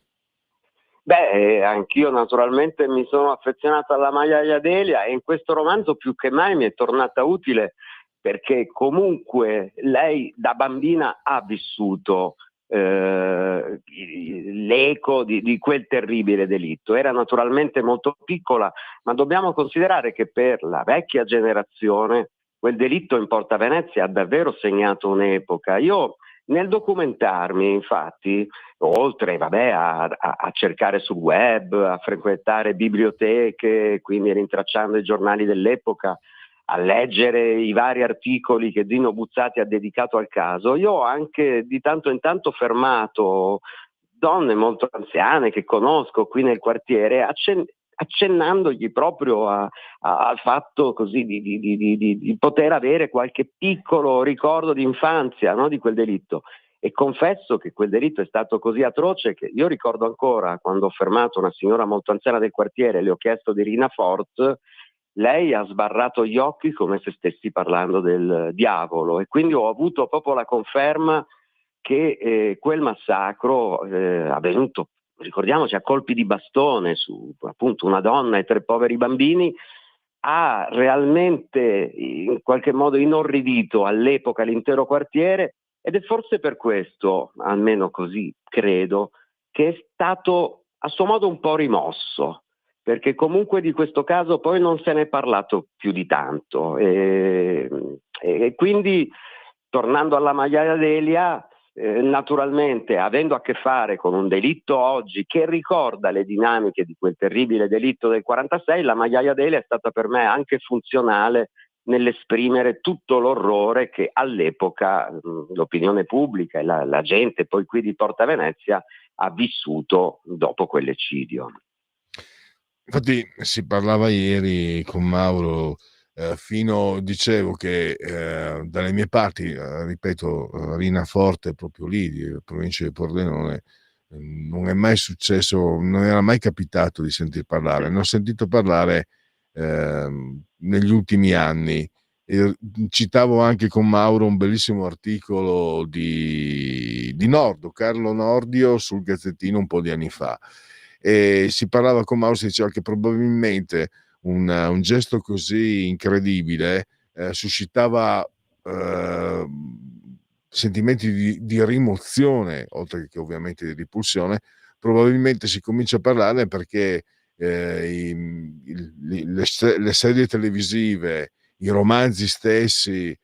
Anch'io naturalmente mi sono affezionato alla Magliaia Delia, e in questo romanzo più che mai mi è tornata utile, perché comunque lei da bambina ha vissuto l'eco di quel terribile delitto. Era naturalmente molto piccola, ma dobbiamo considerare che per la vecchia generazione quel delitto in Porta Venezia ha davvero segnato un'epoca. Io nel documentarmi, infatti, oltre a cercare sul web, a frequentare biblioteche, quindi rintracciando i giornali dell'epoca, a leggere i vari articoli che Dino Buzzati ha dedicato al caso, io ho anche di tanto in tanto fermato donne molto anziane che conosco qui nel quartiere, accennandogli proprio al fatto così di poter avere qualche piccolo ricordo di infanzia, no, di quel delitto. E confesso che quel delitto è stato così atroce che io ricordo ancora quando ho fermato una signora molto anziana del quartiere, le ho chiesto di Rina Fort, lei ha sbarrato gli occhi come se stessi parlando del diavolo, e quindi ho avuto proprio la conferma che quel massacro avvenuto, ricordiamoci, a colpi di bastone su appunto una donna e 3 poveri bambini, ha realmente in qualche modo inorridito all'epoca l'intero quartiere, ed è forse per questo, almeno così credo, che è stato a suo modo un po' rimosso, perché comunque di questo caso poi non se ne è parlato più di tanto, e quindi, tornando alla Maiaia Delia, naturalmente, avendo a che fare con un delitto oggi che ricorda le dinamiche di quel terribile delitto del 46, la Maiaia Delia è stata per me anche funzionale nell'esprimere tutto l'orrore che all'epoca l'opinione pubblica e la gente poi qui di Porta Venezia ha vissuto dopo quell'eccidio. Infatti si parlava ieri con Mauro, dicevo che dalle mie parti, ripeto, Rina Forte, proprio lì, di provincia di Pordenone, non è mai successo, non era mai capitato di sentir parlare. Ne ho sentito parlare negli ultimi anni. Citavo anche con Mauro un bellissimo articolo di Carlo Nordio sul Gazzettino un po' di anni fa, e si parlava con Mauro, si diceva che probabilmente un gesto così incredibile suscitava sentimenti di rimozione, oltre che ovviamente di repulsione. Probabilmente si comincia a parlarne perché le serie televisive, i romanzi stessi,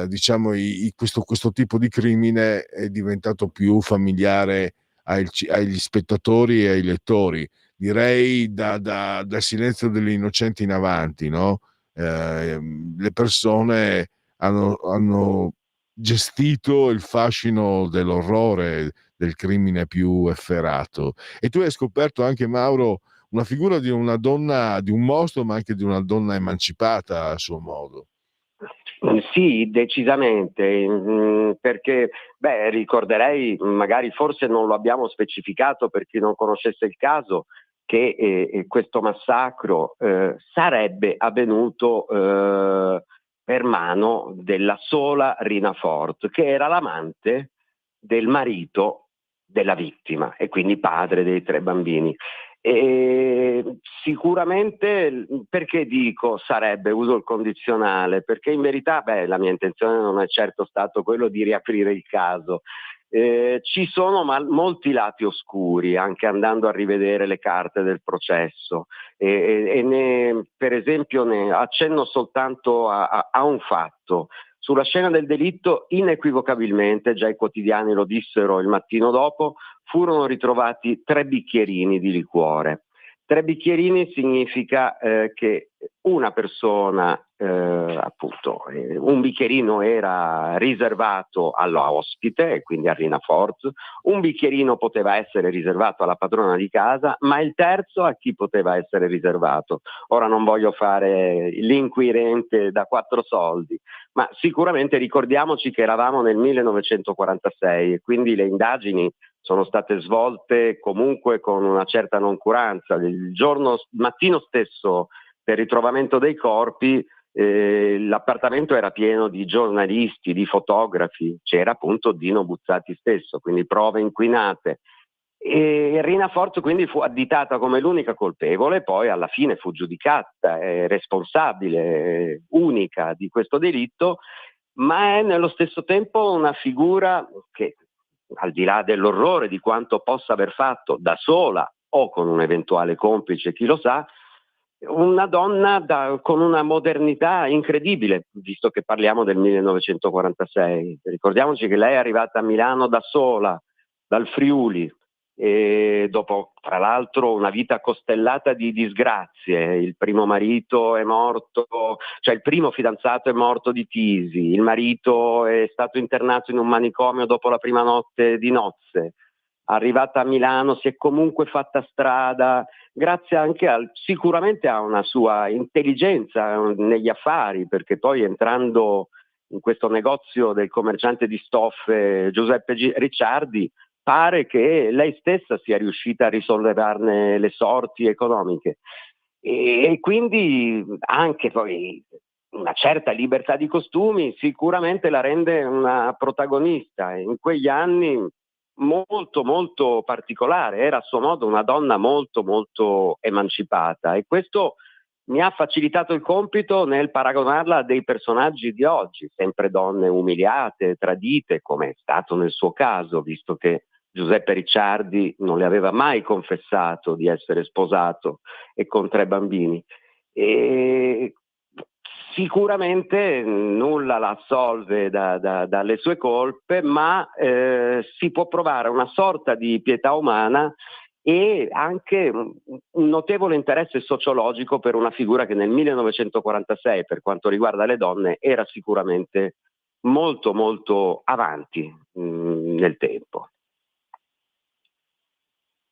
diciamo questo tipo di crimine è diventato più familiare agli spettatori e ai lettori, direi dal Silenzio degli Innocenti in avanti, no? Le persone hanno gestito il fascino dell'orrore, del crimine più efferato. E tu hai scoperto anche, Mauro, una figura di una donna, di un mostro, ma anche di una donna emancipata a suo modo. Sì, decisamente, perché ricorderei, magari forse non lo abbiamo specificato per chi non conoscesse il caso, che questo massacro sarebbe avvenuto per mano della sola Rina Fort, che era l'amante del marito della vittima e quindi padre dei 3 bambini. E sicuramente, perché dico sarebbe, uso il condizionale, perché in verità la mia intenzione non è certo stato quello di riaprire il caso. Ci sono molti lati oscuri, anche andando a rivedere le carte del processo, per esempio ne accenno soltanto a un fatto. Sulla scena del delitto, inequivocabilmente, già i quotidiani lo dissero il mattino dopo, furono ritrovati 3 bicchierini di liquore. 3 bicchierini significa che una persona, appunto, un bicchierino era riservato all'ospite, e quindi a Rina Fort, un bicchierino poteva essere riservato alla padrona di casa, ma il terzo a chi poteva essere riservato? Ora non voglio fare l'inquirente da 4 soldi, ma sicuramente ricordiamoci che eravamo nel 1946 e quindi le indagini sono state svolte comunque con una certa noncuranza. Il mattino stesso del ritrovamento dei corpi, l'appartamento era pieno di giornalisti, di fotografi, c'era appunto Dino Buzzati stesso, quindi prove inquinate. E Rina Fort quindi fu additata come l'unica colpevole, poi alla fine fu giudicata responsabile unica di questo delitto, ma è nello stesso tempo una figura che al di là dell'orrore di quanto possa aver fatto da sola o con un eventuale complice, chi lo sa, una donna con una modernità incredibile, visto che parliamo del 1946. Ricordiamoci che lei è arrivata a Milano da sola, dal Friuli, e dopo, tra l'altro, una vita costellata di disgrazie. Il primo marito è morto, cioè il primo fidanzato è morto di tisi, il marito è stato internato in un manicomio dopo la prima notte di nozze. Arrivata a Milano si è comunque fatta strada, grazie anche sicuramente a una sua intelligenza negli affari, perché poi entrando in questo negozio del commerciante di stoffe Giuseppe Ricciardi, pare che lei stessa sia riuscita a risollevarne le sorti economiche. E quindi anche poi una certa libertà di costumi sicuramente la rende una protagonista. In quegli anni molto molto particolare, era a suo modo una donna molto molto emancipata, e questo mi ha facilitato il compito nel paragonarla a dei personaggi di oggi, sempre donne umiliate, tradite, come è stato nel suo caso, visto che Giuseppe Ricciardi non le aveva mai confessato di essere sposato e con 3 bambini. E sicuramente nulla la assolve dalle sue colpe, ma si può provare una sorta di pietà umana e anche un notevole interesse sociologico per una figura che nel 1946, per quanto riguarda le donne, era sicuramente molto molto avanti nel tempo.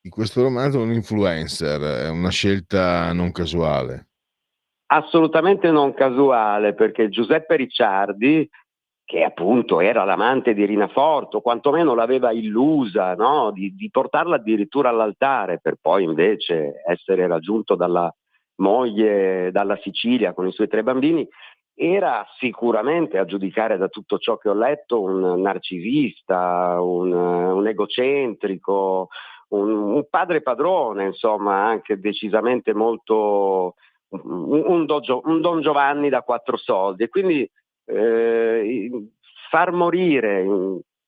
In questo romanzo un influencer è una scelta non casuale. Assolutamente non casuale, perché Giuseppe Ricciardi, che appunto era l'amante di Rina Forto, quantomeno l'aveva illusa, no? di portarla addirittura all'altare, per poi invece essere raggiunto dalla moglie dalla Sicilia con i suoi 3 bambini, era sicuramente, a giudicare da tutto ciò che ho letto, un narcisista, un egocentrico, un padre padrone, insomma, anche decisamente molto un Don Giovanni da 4 soldi. E quindi far morire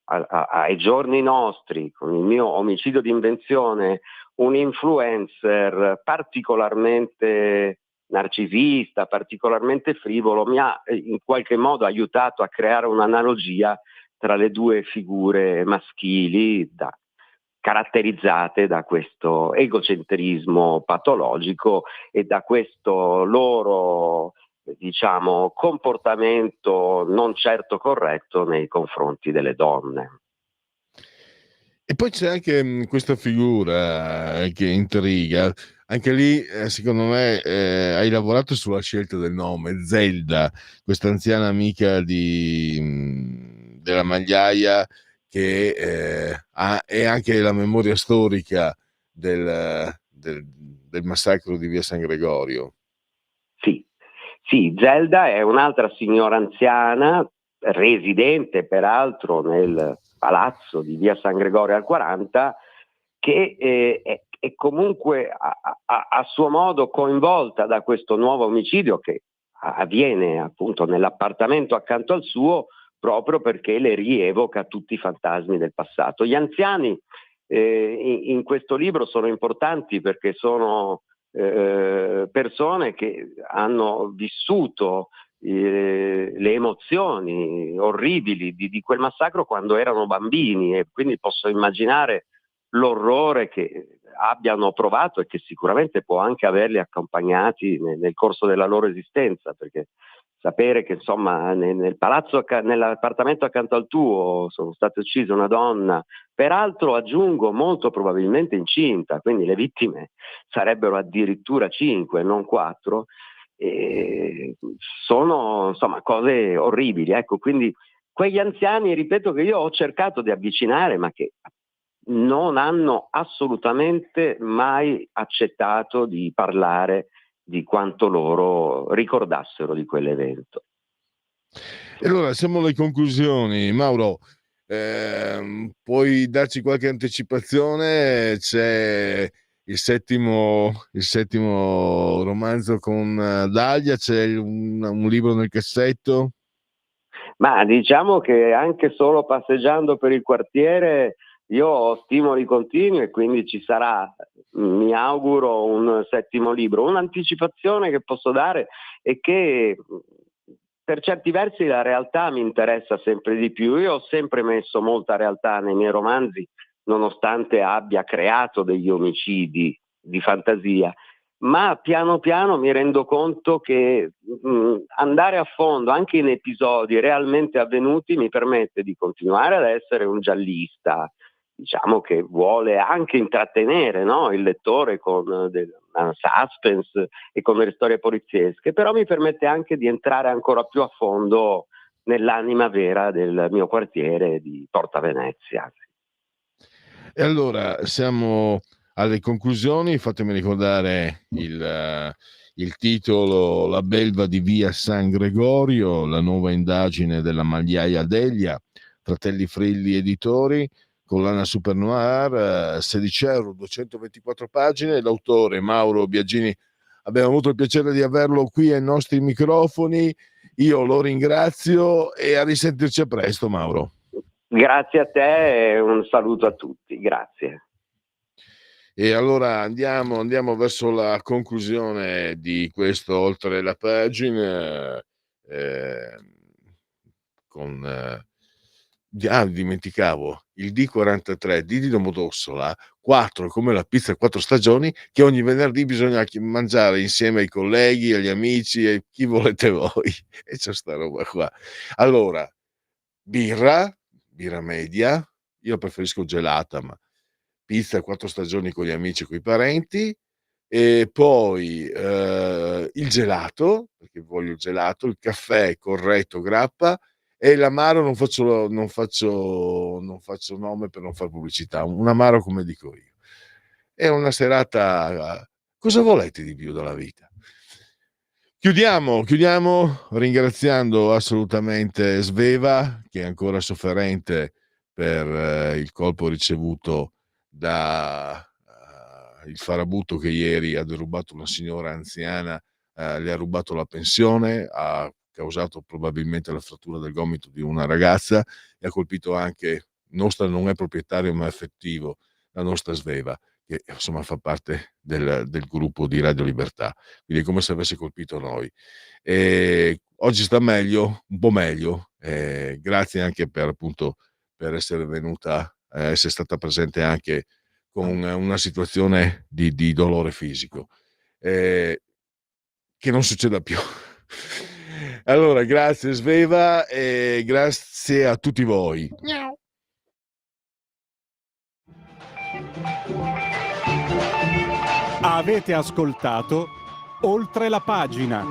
ai giorni nostri, con il mio omicidio di invenzione, un influencer particolarmente narcisista, particolarmente frivolo, mi ha in qualche modo aiutato a creare un'analogia tra le 2 figure maschili caratterizzate da questo egocentrismo patologico e da questo loro, diciamo, comportamento non certo corretto nei confronti delle donne. E poi c'è anche questa figura che intriga, anche lì secondo me hai lavorato sulla scelta del nome, Zelda, questa anziana amica della Magliaia, che è anche la memoria storica del massacro di via San Gregorio. Sì, Zelda è un'altra signora anziana, residente peraltro nel palazzo di via San Gregorio al 40, che è comunque a suo modo coinvolta da questo nuovo omicidio che avviene appunto nell'appartamento accanto al suo, proprio perché le rievoca tutti i fantasmi del passato. Gli anziani in questo libro sono importanti perché sono persone che hanno vissuto le emozioni orribili di quel massacro quando erano bambini, e quindi posso immaginare l'orrore che abbiano provato e che sicuramente può anche averli accompagnati nel corso della loro esistenza, perché sapere che insomma nell'appartamento accanto al tuo sono state uccise una donna, peraltro aggiungo molto probabilmente incinta, quindi le vittime sarebbero addirittura 5, non 4, sono insomma cose orribili. Ecco, quindi quegli anziani, ripeto, che io ho cercato di avvicinare, ma che non hanno assolutamente mai accettato di parlare di quanto loro ricordassero di quell'evento. E allora siamo alle conclusioni. Mauro, puoi darci qualche anticipazione? C'è il settimo romanzo con Dalia, c'è un libro nel cassetto? Ma diciamo che anche solo passeggiando per il quartiere io ho stimoli continui e quindi ci sarà, mi auguro, un 7° libro. Un'anticipazione che posso dare è che per certi versi la realtà mi interessa sempre di più. Io ho sempre messo molta realtà nei miei romanzi, nonostante abbia creato degli omicidi di fantasia, ma piano piano mi rendo conto che andare a fondo anche in episodi realmente avvenuti mi permette di continuare ad essere un giallista, diciamo, che vuole anche intrattenere, no, il lettore con del suspense e con delle storie poliziesche, però mi permette anche di entrare ancora più a fondo nell'anima vera del mio quartiere di Porta Venezia. E allora siamo alle conclusioni. Fatemi ricordare il titolo: La belva di via San Gregorio, la nuova indagine della Magliaia Delia, Fratelli Frilli Editori, collana Super Noir, €16, 224 pagine. L'autore Mauro Biagini, abbiamo avuto il piacere di averlo qui ai nostri microfoni, io lo ringrazio e a risentirci presto, Mauro. Grazie a te e un saluto a tutti, grazie. E allora andiamo verso la conclusione di questo Oltre la pagina, dimenticavo il D43 di Domodossola, 4 come la pizza 4 stagioni, che ogni venerdì bisogna mangiare insieme ai colleghi, agli amici e chi volete voi, e c'è sta roba qua. Allora, birra media, io preferisco gelata, ma pizza 4 stagioni con gli amici e coi parenti, e poi il gelato, perché voglio il gelato, il caffè corretto grappa, e l'amaro non faccio nome per non far pubblicità, un amaro come dico io. È una serata, cosa volete di più dalla vita? Chiudiamo ringraziando assolutamente Sveva, che è ancora sofferente per il colpo ricevuto da il farabutto che ieri ha derubato una signora anziana, le ha rubato la pensione, ha causato probabilmente la frattura del gomito di una ragazza e ha colpito anche, nostra non è proprietario ma effettivo, la nostra Sveva, che insomma fa parte del gruppo di Radio Libertà, quindi è come se avesse colpito noi. E oggi sta meglio, un po' meglio, grazie anche per essere venuta, essere stata presente anche con una situazione di dolore fisico, che non succeda più. Allora, grazie Sveva e grazie a tutti voi. Avete ascoltato Oltre la pagina.